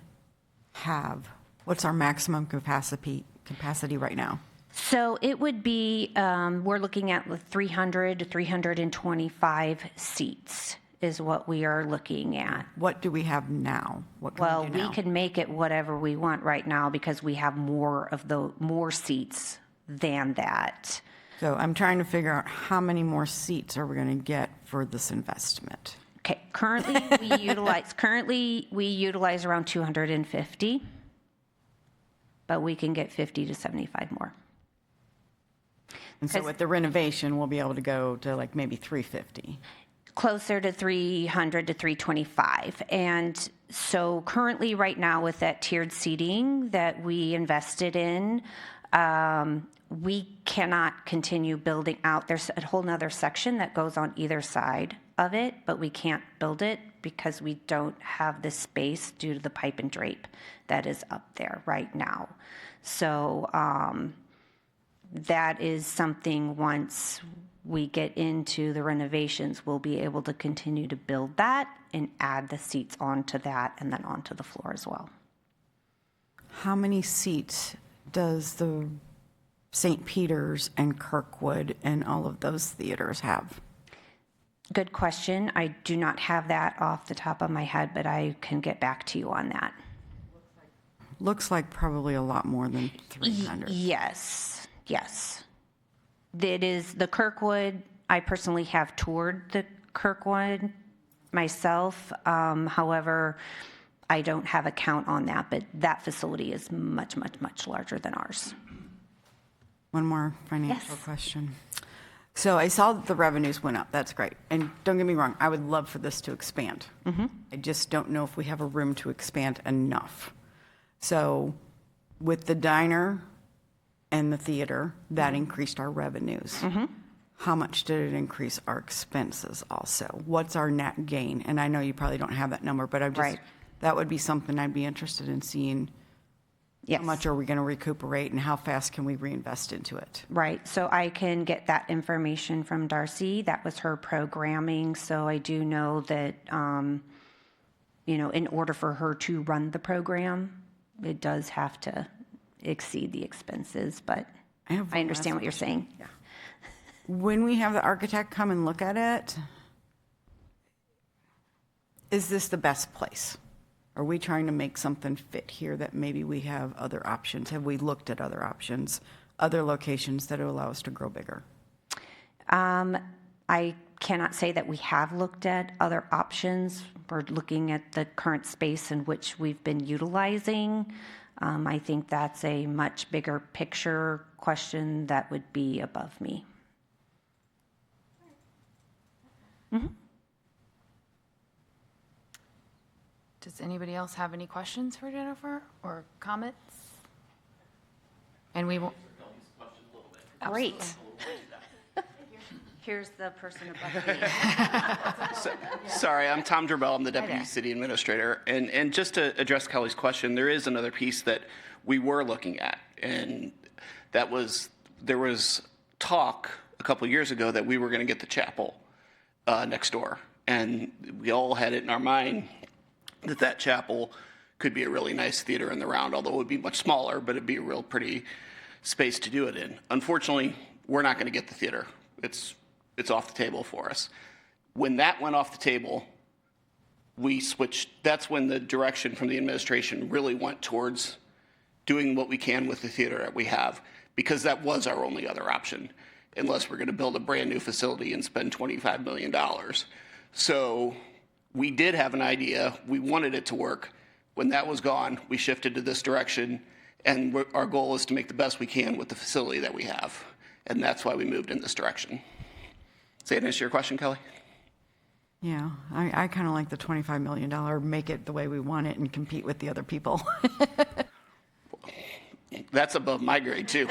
have? What's our maximum capacity right now? So it would be, we're looking at 300 to 325 seats is what we are looking at. What do we have now? What can Well, we do we now? can make it whatever we want right now because we have more seats than that. So I'm trying to figure out how many more seats are we going to get for this investment? Okay, currently we utilize around 250, but we can get 50 to 75 more. And so with the renovation, we'll be able to go to like maybe 350. Closer to 300 to 325. And so currently right now with that tiered seating that we invested in, we cannot continue building out. There's a whole nother section that goes on either side of it, but we can't build it because we don't have the space due to the pipe and drape that is up there right now. So that is something, once we get into the renovations, we'll be able to continue to build that and add the seats onto that and then onto the floor as well. How many seats does the St. Peter's and Kirkwood and all of those theaters have? Good question. I do not have that off the top of my head, but I can get back to you on that. Looks like probably a lot more than 300. Yes. It is the Kirkwood. I personally have toured the Kirkwood myself. However, I don't have a count on that, but that facility is much, much, much larger than ours. One more financial Yes. question. So I saw that the revenues went up. That's great. And don't get me wrong, I would love for this to expand. I just don't know if we have a room to expand enough. So with the diner and the theater, that increased our revenues. How much did it increase our expenses also? What's our net gain? And I know you probably don't have that number, but I'm just, Right. that would be something I'd be interested in seeing. Yes. How much are we going to recuperate and how fast can we reinvest into it? Right. So I can get that information from Darcy. That was her programming. So I do know that, in order for her to run the program, it does have to exceed the expenses. But I have one I understand last what you're saying. When we have the architect come and look at it, is this the best place? Are we trying to make something fit here that maybe we have other options? Have we looked at other options, other locations that will allow us to grow bigger? I cannot say that we have looked at other options. We're looking at the current space in which we've been utilizing. I think that's a much bigger picture question that would be above me. Does Does anybody else have any questions for Jennifer or comments? And we will. Great. Here's the person above me. Sorry, I'm Tom Drabell. I'm the Deputy City Administrator. And just to address Kelly's question, there is another piece that we were looking at. And that was, there was talk a couple years ago that we were going to get the chapel next door. And we all had it in our mind that that chapel could be a really nice theater in the round, although it would be much smaller, but it'd be a real pretty space to do it in. Unfortunately, we're not going to get the theater. It's off the table for us. When that went off the table, we switched. That's when the direction from the administration really went towards doing what we can with the theater that we have, because that was our only other option, unless we're going to build a brand new facility and spend $25 million. So we did have an idea. We wanted it to work. When that was gone, we shifted to this direction, and our goal is to make the best we can with the facility that we have. And that's why we moved in this direction. Does that answer your question, Kelly? Yeah, I kind of like the $25 million, make it the way we want it and compete with the other people. That's above my grade, too.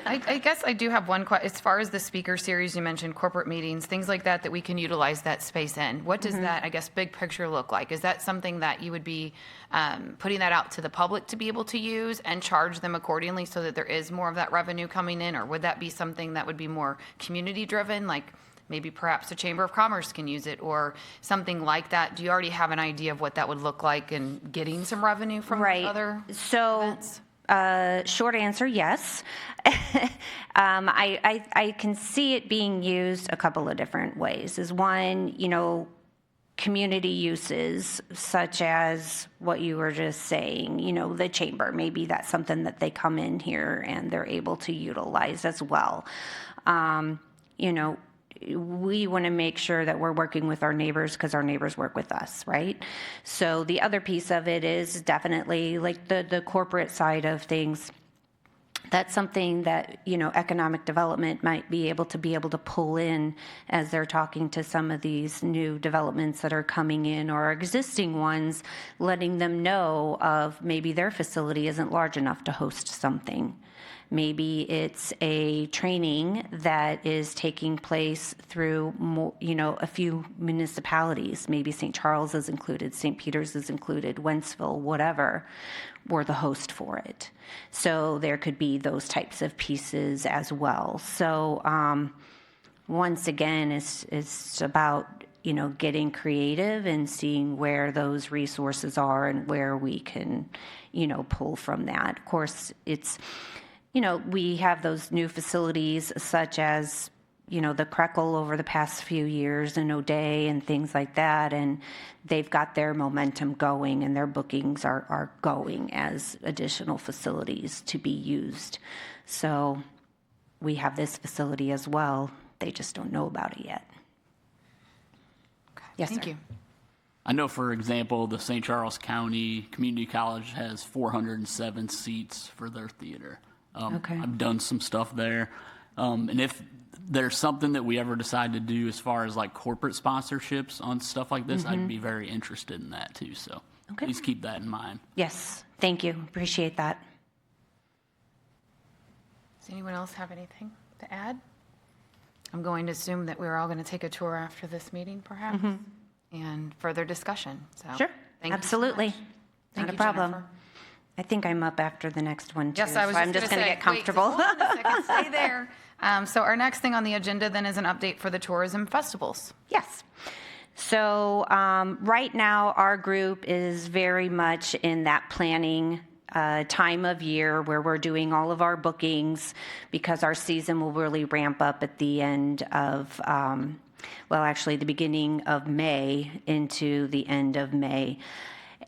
I guess I do have one question. As far as the speaker series, you mentioned corporate meetings, things like that, that we can utilize that space in. What does that, I guess, big picture look like? Is that something that you would be putting that out to the public to be able to use and charge them accordingly so that there is more of that revenue coming in? Or would that be something that would be more community driven, like maybe perhaps the Chamber of Commerce can use it or something like that? Do you already have an idea of what that would look like and getting some revenue from other events? Short answer, yes. I can see it being used a couple of different ways. Is one, community uses such as what you were just saying, the chamber. Maybe that's something that they come in here and they're able to utilize as well. We want to make sure that we're working with our neighbors because our neighbors work with us, right? So the other piece of it is definitely like the corporate side of things. That's something that, economic development might be able to pull in as they're talking to some of these new developments that are coming in or existing ones, letting them know of maybe their facility isn't large enough to host something. Maybe it's a training that is taking place through, a few municipalities. Maybe St. Charles is included, St. Peter's is included, Wentzville, whatever. We're the host for it. So there could be those types of pieces as well. So once again, it's about, getting creative and seeing where those resources are and where we can, pull from that. Of course, it's... we have those new facilities such as, the Krekel over the past few years and O'Day and things like that. And they've got their momentum going and their bookings are going as additional facilities to be used. So we have this facility as well. They just don't know about it yet. Okay. Yes, Thank sir. you. I know, for example, the St. Charles County Community College has 407 seats for their theater. Okay. I've done some stuff there. And if there's something that we ever decide to do as far as like corporate sponsorships on stuff like this, I'd be very interested in that too. So please keep that in mind. Yes, thank you. Appreciate that. Does anyone else have anything to add? I'm going to assume that we're all going to take a tour after this meeting, perhaps, and further discussion. So, Sure, thank you so absolutely. much. Thank Not a you, problem. Jennifer. I think I'm up after the next one, too. Yes, I was so I'm just going to say, get comfortable. Wait, hold on a second, stay there. So our next thing on the agenda then is an update for the tourism festivals. Yes. So right now, our group is very much in that planning time of year where we're doing all of our bookings because our season will really ramp up at the end of, actually the beginning of May into the end of May.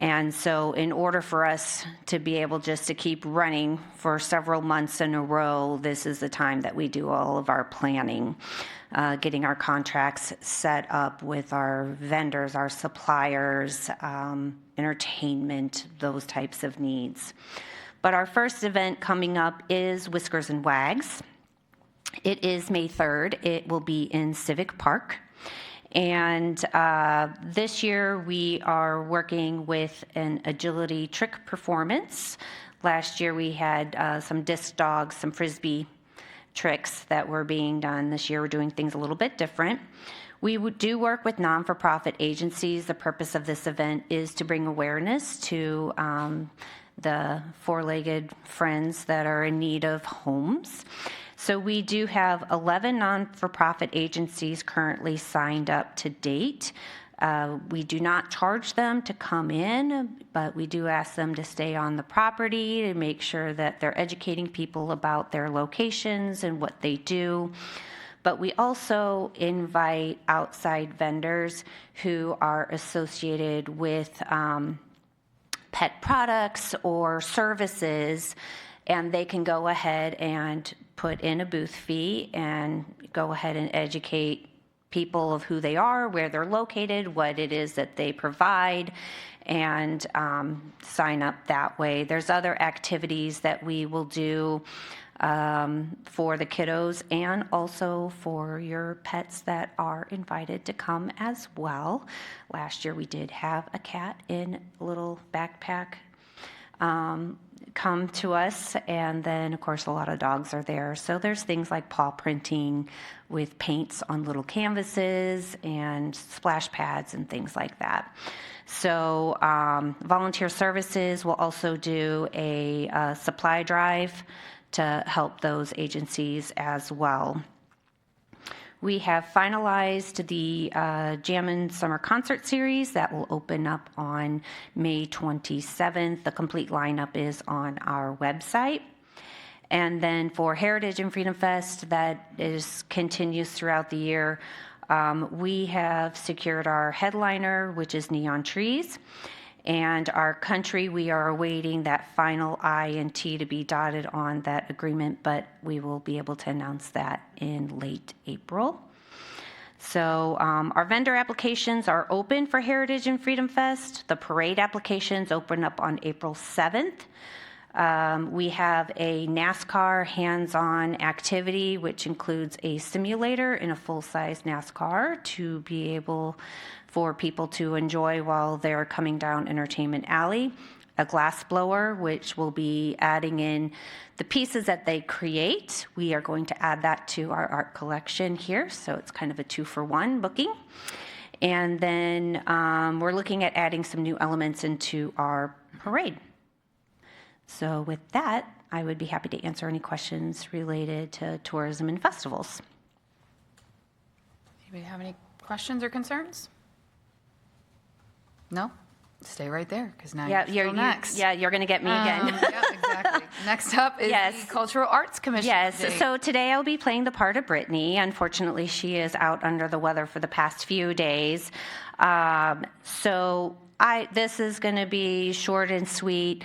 And so in order for us to be able just to keep running for several months in a row, this is the time that we do all of our planning, getting our contracts set up with our vendors, our suppliers, entertainment, those types of needs. But our first event coming up is Whiskers and Wags. It is May 3rd. It will be in Civic Park. And this year we are working with an agility trick performance. Last year we had some disc dogs, some frisbee tricks that were being done. This year we're doing things a little bit different. We do work with non-for-profit agencies. The purpose of this event is to bring awareness to the four-legged friends that are in need of homes. So we do have 11 non-for-profit agencies currently signed up to date. We do not charge them to come in, but we do ask them to stay on the property to make sure that they're educating people about their locations and what they do. But we also invite outside vendors who are associated with pet products or services, and they can go ahead and put in a booth fee and go ahead and educate people of who they are, where they're located, what it is that they provide, and sign up that way. There's other activities that we will do for the kiddos and also for your pets that are invited to come as well. Last year we did have a cat in a little backpack come to us, and then of course a lot of dogs are there. So there's things like paw printing with paints on little canvases and splash pads and things like that. So volunteer services will also do a supply drive to help those agencies as well. We have finalized the Jammin' Summer Concert Series that will open up on May 27th. The complete lineup is on our website. And then for Heritage and Freedom Fest, that continues throughout the year. We have secured our headliner, which is Neon Trees. And our country, we are awaiting that final I and T to be dotted on that agreement, but we will be able to announce that in late April. So our vendor applications are open for Heritage and Freedom Fest. The parade applications open up on April 7th. We have a NASCAR hands-on activity, which includes a simulator in a full-size NASCAR to be able for people to enjoy while they're coming down Entertainment Alley. A glass blower, which will be adding in the pieces that they create. We are going to add that to our art collection here, so it's kind of a 2-for-1 booking. And then we're looking at adding some new elements into our parade. So with that, I would be happy to answer any questions related to tourism and festivals. Anybody have any questions or concerns? No? Stay right there, because now you're next. You're going to get me again. Yeah, exactly. Next up is the Cultural Arts Commission. Yes, so today I'll be playing the part of Brittany. Unfortunately, she is out under the weather for the past few days. This is going to be short and sweet.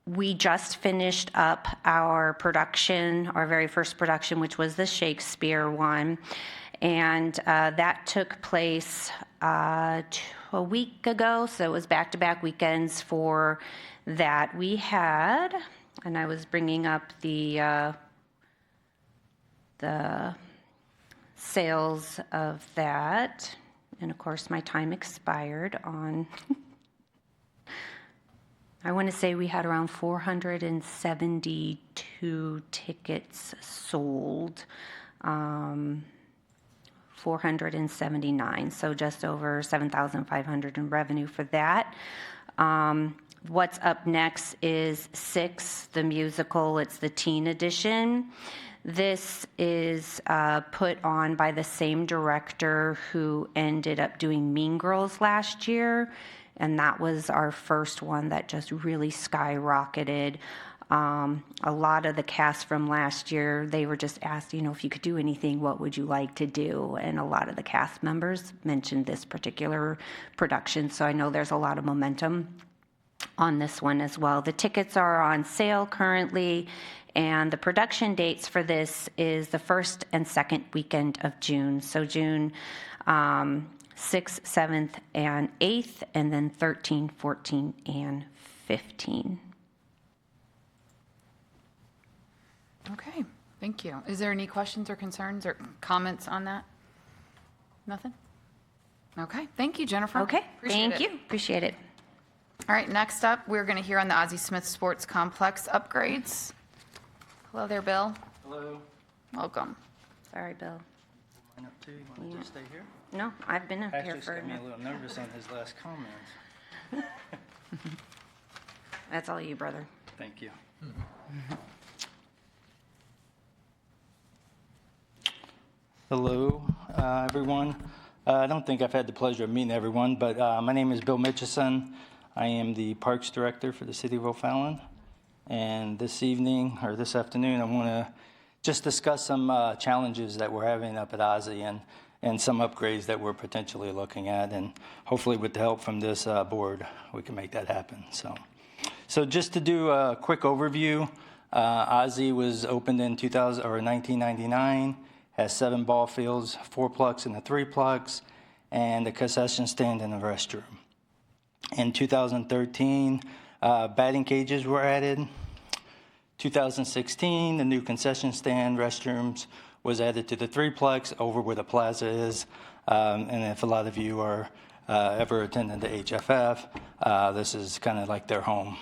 We just finished up our production, our very first production, which was the Shakespeare one. And that took place a week ago, so it was back-to-back weekends for that. We had, and I was bringing up the sales of that, and of course my time expired on, I want to say we had around 472 tickets sold. 479, so just over 7,500 in revenue for that. What's up next is Six, the musical. It's the teen edition. This is put on by the same director who ended up doing Mean Girls last year, and that was our first one that just really skyrocketed. A lot of the cast from last year, they were just asked, if you could do anything, what would you like to do? And a lot of the cast members mentioned this particular production, so I know there's a lot of momentum on this one as well. The tickets are on sale currently, and the production dates for this is the 1st and 2nd weekend of June. So June 6th, 7th, and 8th, and then 13, 14, and 15. Okay, thank you. Is there any questions or concerns or comments on that? Nothing? Okay, thank you, Jennifer. Okay, Appreciate thank it. you. Appreciate it. All right, next up, we're going to hear on the Ozzie Smith Sports Complex upgrades. Hello there, Bill. Hello. Welcome. Sorry, Bill. Mine up too. You want to just stay here? No, I've been up here Actually, for got me a enough. little nervous on his last comments. That's all you, brother. Thank you. Hello, everyone. I don't think I've had the pleasure of meeting everyone, but my name is Bill Mitchison. I am the Parks Director for the City of O'Fallon. And this evening, or this afternoon, I want to just discuss some challenges that we're having up at Ozzie and some upgrades that we're potentially looking at. And hopefully with the help from this board, we can make that happen. So just to do a quick overview, Ozzie was opened in 1999, has 7 ball fields, 4-plex and a 3-plex, and a concession stand and a restroom. In 2013, batting cages were added. 2016, the new concession stand, restrooms was added to the 3-plex over where the plaza is. And if a lot of you are ever attended the HFF, this is kind of like their home.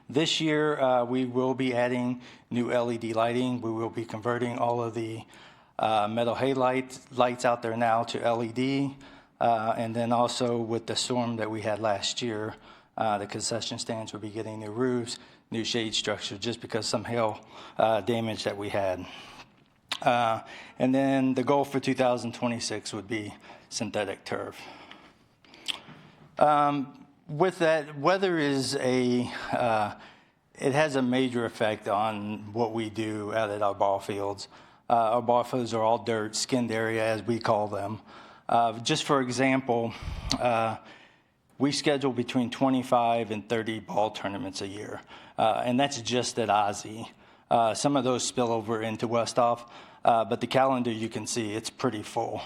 This year, we will be adding new LED lighting. We will be converting all of the metal lights out there now to LED. And then also with the storm that we had last year, the concession stands will be getting new roofs, new shade structure, just because some hail damage that we had. And then the goal for 2026 would be synthetic turf. With that, weather is it has a major effect on what we do out at our ball fields. Our ball fields are all dirt, skinned area as we call them. Just for example, we schedule between 25 and 30 ball tournaments a year, and that's just at Ozzie. Some of those spill over into Westhoff, but the calendar you can see, it's pretty full.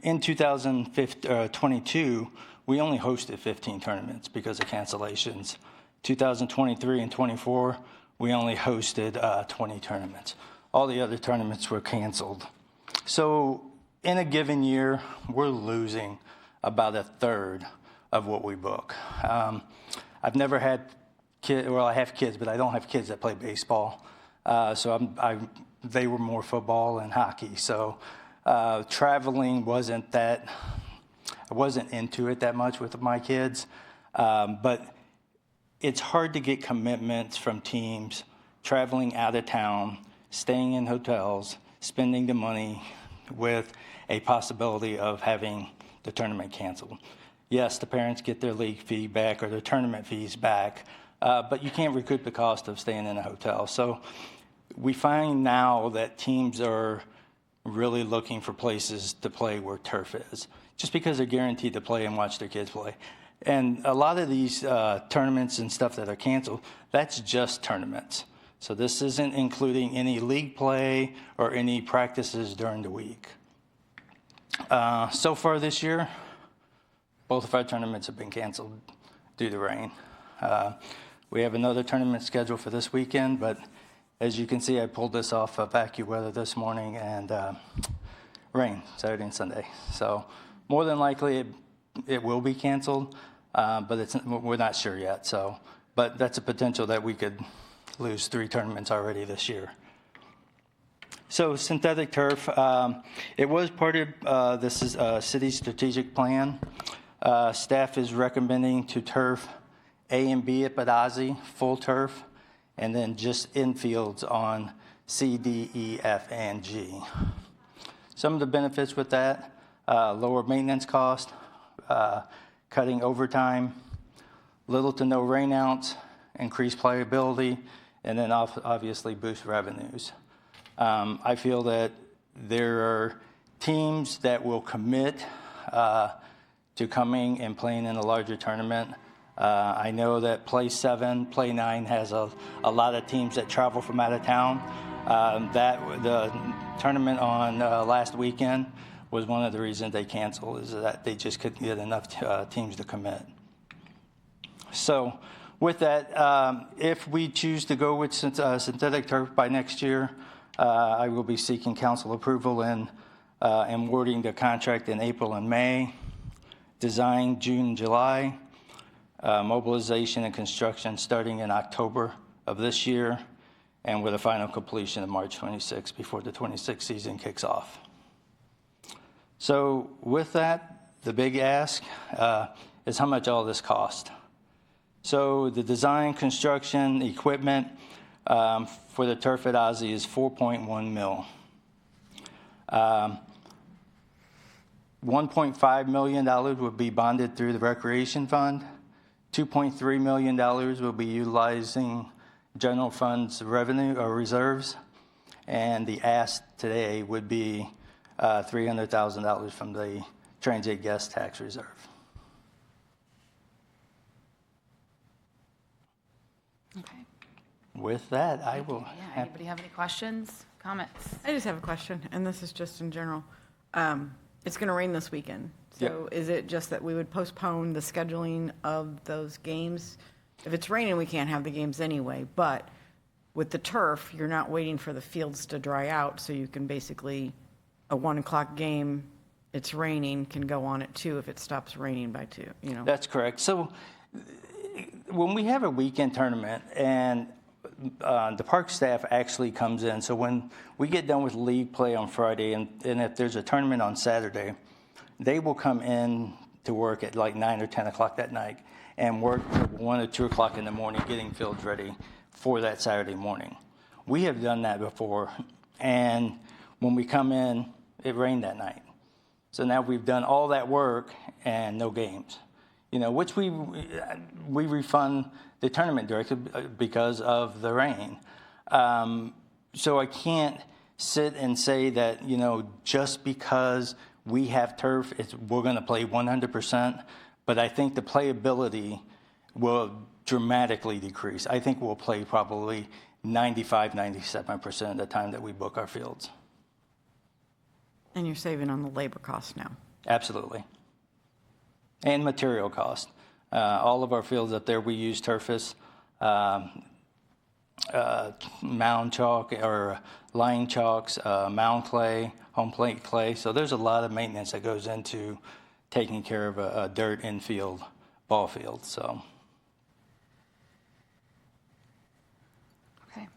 In 2022, we only hosted 15 tournaments because of cancellations. 2023 and 24, we only hosted 20 tournaments. All the other tournaments were canceled. So in a given year, we're losing about a third of what we book. I've never had kids, well, I have kids, but I don't have kids that play baseball. So they were more football and hockey. So traveling I wasn't into it that much with my kids. But it's hard to get commitments from teams traveling out of town, staying in hotels, spending the money with a possibility of having the tournament canceled. Yes, the parents get their league fee back or their tournament fees back, but you can't recoup the cost of staying in a hotel. So we find now that teams are really looking for places to play where turf is, just because they're guaranteed to play and watch their kids play. And a lot of these tournaments and stuff that are canceled, that's just tournaments. So this isn't including any league play or any practices during the week. So far this year, both of our tournaments have been canceled due to rain. We have another tournament scheduled for this weekend, but as you can see, I pulled this off of AccuWeather this morning, and rain Saturday and Sunday. So more than likely it will be canceled, but we're not sure yet. So, but that's a potential that we could lose 3 tournaments already this year. So synthetic turf, it was part of this is a city strategic plan. Staff is recommending to turf A and B at Ozzie, full turf, and then just infields on C, D, E, F, and G. Some of the benefits with that, lower maintenance cost, cutting overtime, little to no rainouts, increased playability, and then obviously boost revenues. I feel that there are teams that will commit to coming and playing in a larger tournament. I know that Play 7, Play 9 has a lot of teams that travel from out of town. The tournament on last weekend was one of the reasons they canceled, is that they just couldn't get enough teams to commit. So with that, if we choose to go with synthetic turf by next year, I will be seeking council approval in awarding the contract in April and May, design June, July, mobilization and construction starting in October of this year, and with a final completion of March 26 before the 26 season kicks off. So with that, the big ask is how much all this cost. So the design, construction, equipment for the turf at Ozzie is $4.1 million. $1.5 million would be bonded through the recreation fund. $2.3 million will be utilizing general funds revenue or reserves. And the ask today would be $300,000 from the transient guest tax reserve. Okay. With that, I will. Yeah, anybody have any questions, comments? I just have a question, and this is just in general. It's going to rain this weekend. So is it just that we would postpone the scheduling of those games? If it's raining, we can't have the games anyway. But with the turf, you're not waiting for the fields to dry out. So you can basically, a 1 o'clock game, it's raining, can go on at 2 if it stops raining by 2, you know? That's correct. So when we have a weekend tournament and the park staff actually comes in, so when we get done with league play on Friday and if there's a tournament on Saturday, they will come in to work at like 9 or 10 o'clock that night and work till 1 or 2 o'clock in the morning getting fields ready for that Saturday morning. We have done that before, and when we come in, it rained that night. So now we've done all that work and no games, you know, which we refund the tournament director because of the rain. So I can't sit and say that, you know, just because we have turf, we're going to play 100%, but I think the playability will dramatically decrease. I think we'll play probably 95, 97% of the time that we book our fields. And you're saving on the labor costs now. Absolutely. And material cost. All of our fields up there, we use Turfus, mound chalk or line chalks, mound clay, home plate clay. So there's a lot of maintenance that goes into taking care of a dirt infield ball field. So. Okay.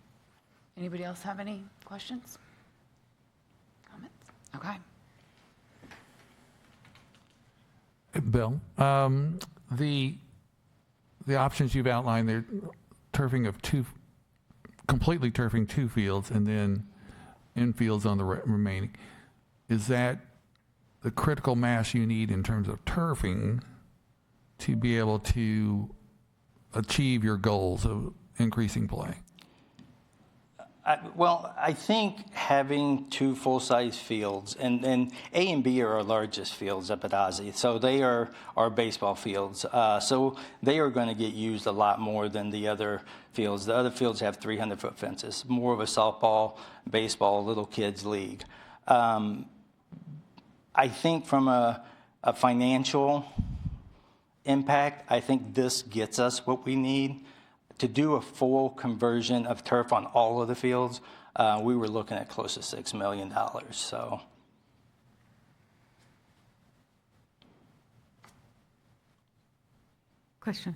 Anybody else have any questions? Comments? Okay. Bill, the options you've outlined, they're turfing of completely turfing 2 fields and then infields on the remaining. Is that the critical mass you need in terms of turfing to be able to achieve your goals of increasing play? I think having 2 full-size fields, and A and B are our largest fields up at Ozzie, so they are our baseball fields. So they are going to get used a lot more than the other fields. The other fields have 300-foot fences, more of a softball, baseball, little kids league. I think from a financial impact, I think this gets us what we need. To do a full conversion of turf on all of the fields, we were looking at close to $6 million. So, Question.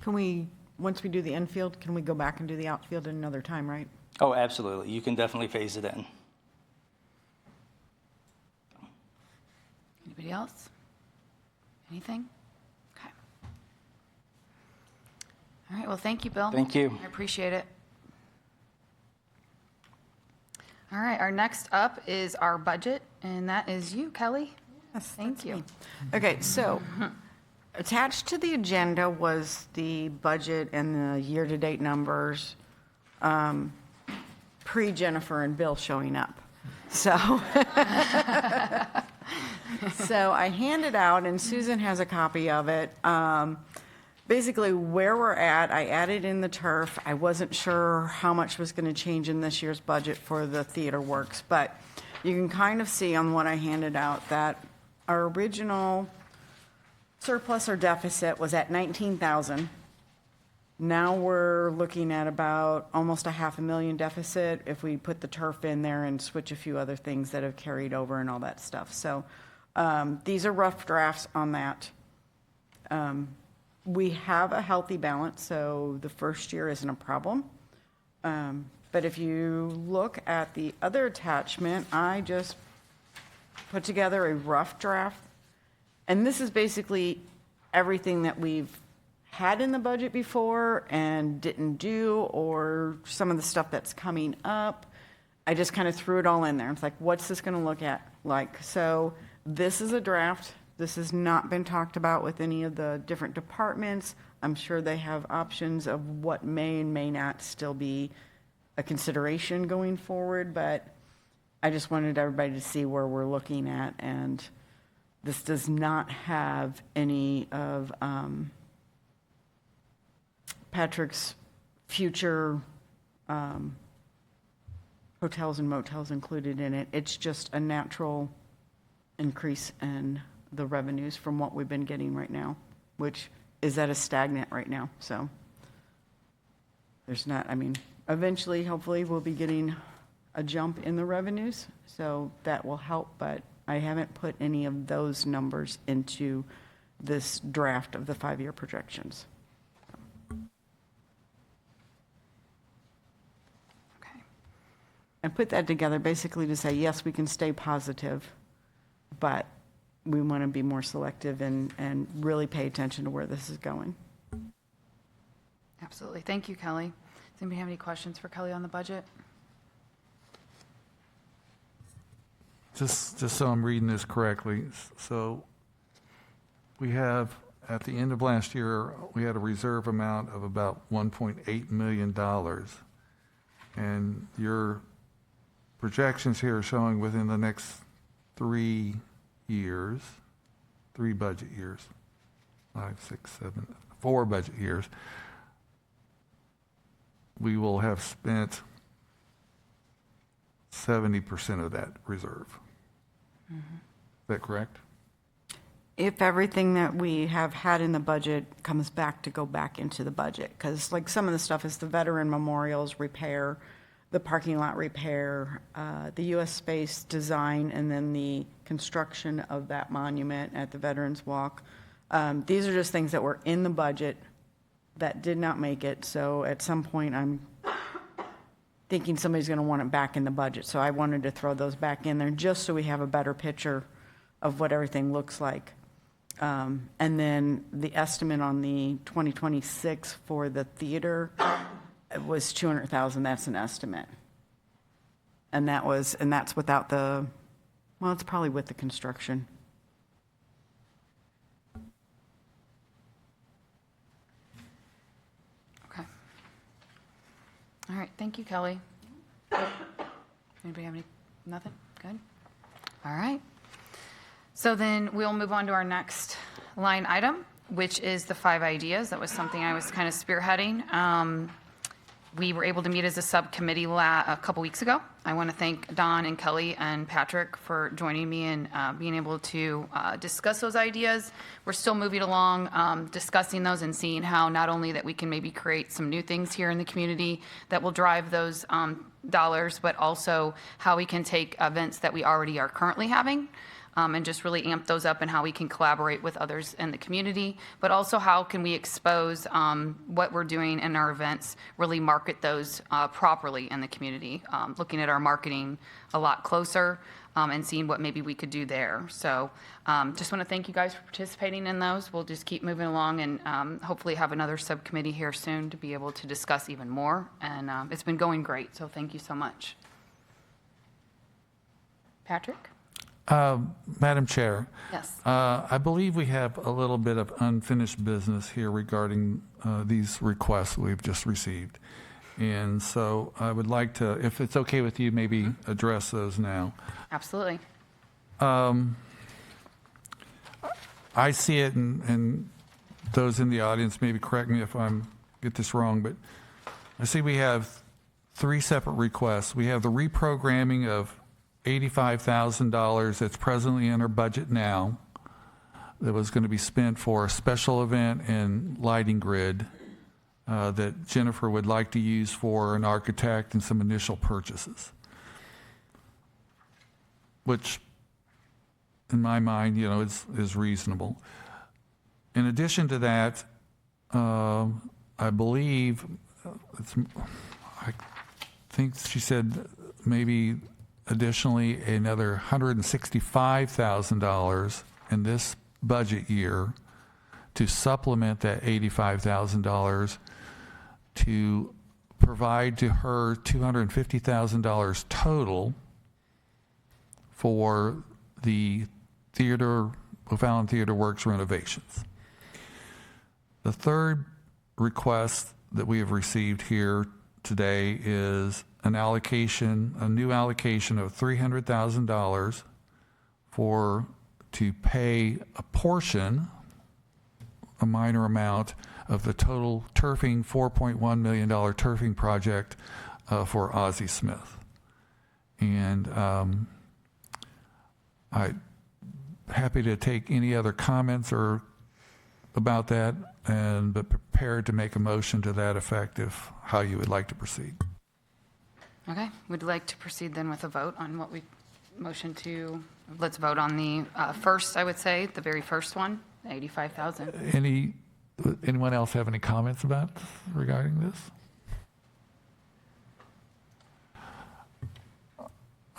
Can we, once we do the infield, can we go back and do the outfield at another time, right? oh, absolutely. You can definitely phase it in. Anybody else? Anything? Okay. All right, well, thank you, Bill. Thank you. I appreciate it. All right, our next up is our budget, and that is you, Kelly. Yes, Thank that's you. me. Okay, so attached to the agenda was the budget and the year-to-date numbers pre-Jennifer and Bill showing up. So, so I handed out, and Susan has a copy of it. Basically, where we're at, I added in the turf. I wasn't sure how much was going to change in this year's budget for the theater works, but you can kind of see on what I handed out that our original surplus or deficit was at $19,000. Now we're looking at about almost a $500,000 deficit if we put the turf in there and switch a few other things that have carried over and all that stuff. So these are rough drafts on that. We have a healthy balance, so the first year isn't a problem. But if you look at the other attachment, I just put together a rough draft. And this is basically everything that we've had in the budget before and didn't do, or some of the stuff that's coming up. I just kind of threw it all in there. It's like, what's this going to look at like? So this is a draft. This has not been talked about with any of the different departments. I'm sure they have options of what may and may not still be a consideration going forward, but I just wanted everybody to see where we're looking at, and this does not have any of Patrick's future hotels and motels included in it. It's just a natural increase in the revenues from what we've been getting right now, which is at a stagnant right now. So there's not, I mean, eventually, hopefully, we'll be getting a jump in the revenues, so that will help, but I haven't put any of those numbers into this draft of the 5-year projections. Okay. I put that together basically to say, yes, we can stay positive, but we want to be more selective and really pay attention to where this is going. Absolutely. Thank you, Kelly. Does anybody have any questions for Kelly on the budget? Just so I'm reading this correctly, so we have, at the end of last year, we had a reserve amount of about $1.8 million. And your projections here are showing within the next 3 years, 3 budget years, 5, 6, 7, 4 budget years, we will have spent 70% of that reserve. Mm-hmm. Is that correct? If everything that we have had in the budget comes back to go back into the budget, because like some of the stuff is the veteran memorials repair, the parking lot repair, the U.S. space design, and then the construction of that monument at the Veterans Walk. These are just things that were in the budget that did not make it. So at some point, I'm thinking somebody's going to want it back in the budget. So I wanted to throw those back in there just so we have a better picture of what everything looks like. And then the estimate on the 2026 for the theater was $200,000. That's an estimate. And that's without the, well, it's probably with the construction. Okay. All right. Thank you, Kelly. Anybody have any? Nothing? Good. All right. So then we'll move on to our next line item, which is the 5 ideas. That was something I was kind of spearheading. We were able to meet as a subcommittee a couple weeks ago. I want to thank Don and Kelly and Patrick for joining me and being able to discuss those ideas. We're still moving along, discussing those and seeing how not only that we can maybe create some new things here in the community that will drive those dollars, but also how we can take events that we already are currently having and just really amp those up, and how we can collaborate with others in the community, but also how can we expose what we're doing in our events, really market those properly in the community, looking at our marketing a lot closer and seeing what maybe we could do there. So just want to thank you guys for participating in those. We'll just keep moving along and hopefully have another subcommittee here soon to be able to discuss even more. And it's been going great, so thank you so much. Patrick? Madam Chair. Yes. I believe we have a little bit of unfinished business here regarding these requests we've just received. And so I would like to, if it's okay with you, maybe address those now. Absolutely. I see it, and those in the audience maybe correct me if I get this wrong, but I see we have 3 separate requests. We have the reprogramming of $85,000 that's presently in our budget now that was going to be spent for a special event and lighting grid that Jennifer would like to use for an architect and some initial purchases, which in my mind, is reasonable. In addition to that, I believe, I think she said maybe additionally another $165,000 in this budget year to supplement that $85,000 to provide to her $250,000 total for the O'Fallon Theater Works renovations. The third request that we have received here today is a new allocation of $300,000 to pay a portion, a minor amount, of the total turfing, $4.1 million turfing project for Ozzie Smith. And I'm happy to take any other comments or about that, but prepared to make a motion to that effect if how you would like to proceed. Okay, we'd like to proceed then with a vote on what we motion to, let's vote on the first, I would say, the very first one, 85,000. Anyone else have any comments regarding this?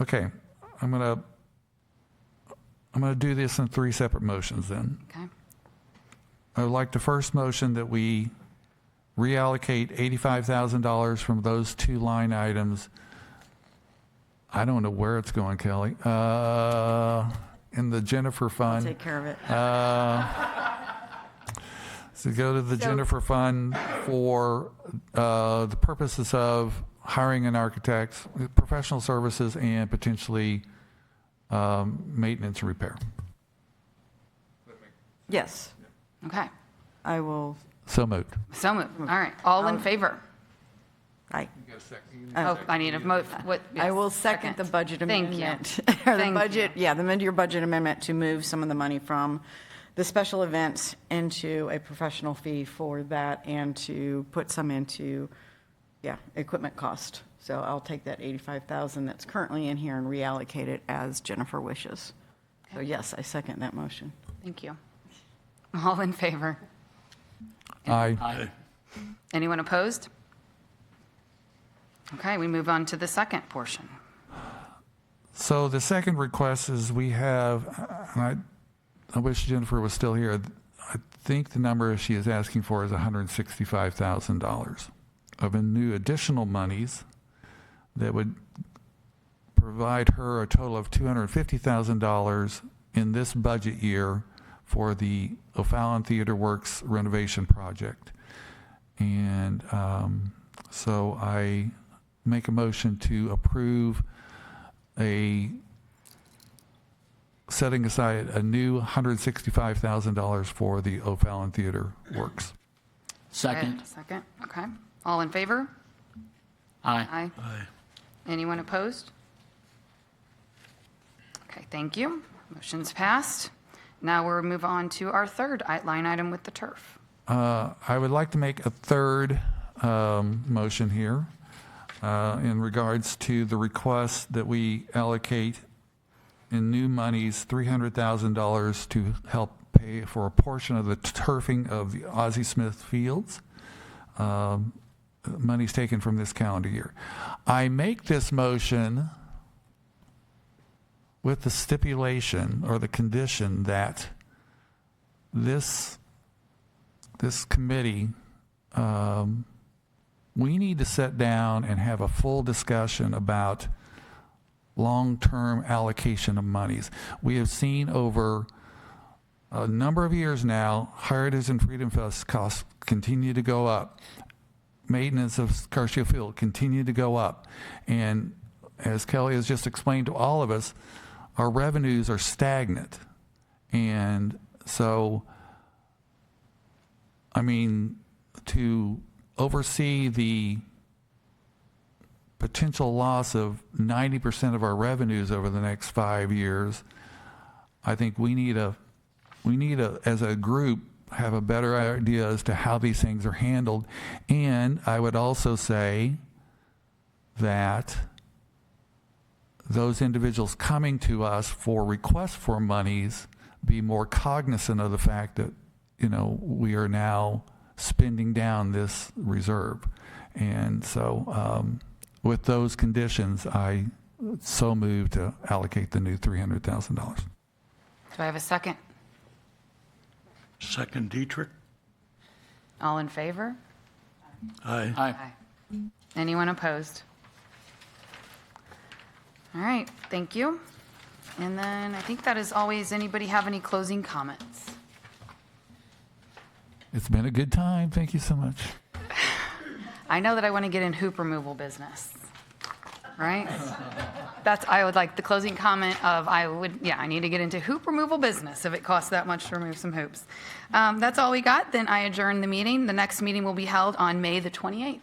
Okay, I'm gonna do this in 3 separate motions then. Okay. I would like the first motion that we reallocate $85,000 from those 2 line items. I don't know where it's going, Kelly. In the Jennifer Fund. Take care of it. So go to the Jennifer Fund for the purposes of hiring an architect, professional services, and potentially maintenance and repair. Yes, Okay, I will. So moved. so moved. All right, all in favor? I Oh, I need a what? I yes, will second the budget Thank you. amendment. Or the Thank budget, yeah, the amend your budget amendment to move some of the money from the special events into a professional fee for that and to put some into, equipment cost. So I'll take that 85,000 that's currently in here and reallocate it as Jennifer wishes. So yes, I second that motion. Thank you. All in favor? Aye. Aye. Anyone opposed? Okay, we move on to the second portion. So the second request is we have, and I wish Jennifer was still here. I think the number she is asking for is $165,000 of new additional monies that would provide her a total of $250,000 in this budget year for the O'Fallon Theater Works renovation project. And so I make a motion to approve setting aside a new $165,000 for the O'Fallon Theater Works. Second. Second, okay. All in favor? Aye. Aye. Anyone opposed? Okay, thank you. Motion's passed. Now we'll move on to our third line item with the turf. I would like to make a third motion here in regards to the request that we allocate in new monies $300,000 to help pay for a portion of the turfing of the Ozzie Smith fields. Money's taken from this calendar year. I make this motion with the stipulation or the condition that this committee, we need to sit down and have a full discussion about long-term allocation of monies. We have seen over a number of years now, Heritage and Freedom Fest costs continue to go up. Maintenance of Carshill Field continue to go up. And as Kelly has just explained to all of us, our revenues are stagnant. And so, I mean, to oversee the potential loss of 90% of our revenues over the next 5 years, I think we need as a group, have a better idea as to how these things are handled. And I would also say that those individuals coming to us for requests for monies be more cognizant of the fact that, we are now spending down this reserve. And so with those conditions, I so move to allocate the new $300,000. Do I have a second? Second, Dietrich. All in favor? Aye. Aye. Anyone opposed? All right, thank you. And then I think that is always, anybody have any closing comments? It's been a good time. Thank you so much. I know that I want to get in hoop removal business, right? I would like the closing comment of, I need to get into hoop removal business if it costs that much to remove some hoops. That's all we got. Then I adjourn the meeting. The next meeting will be held on May the 28th.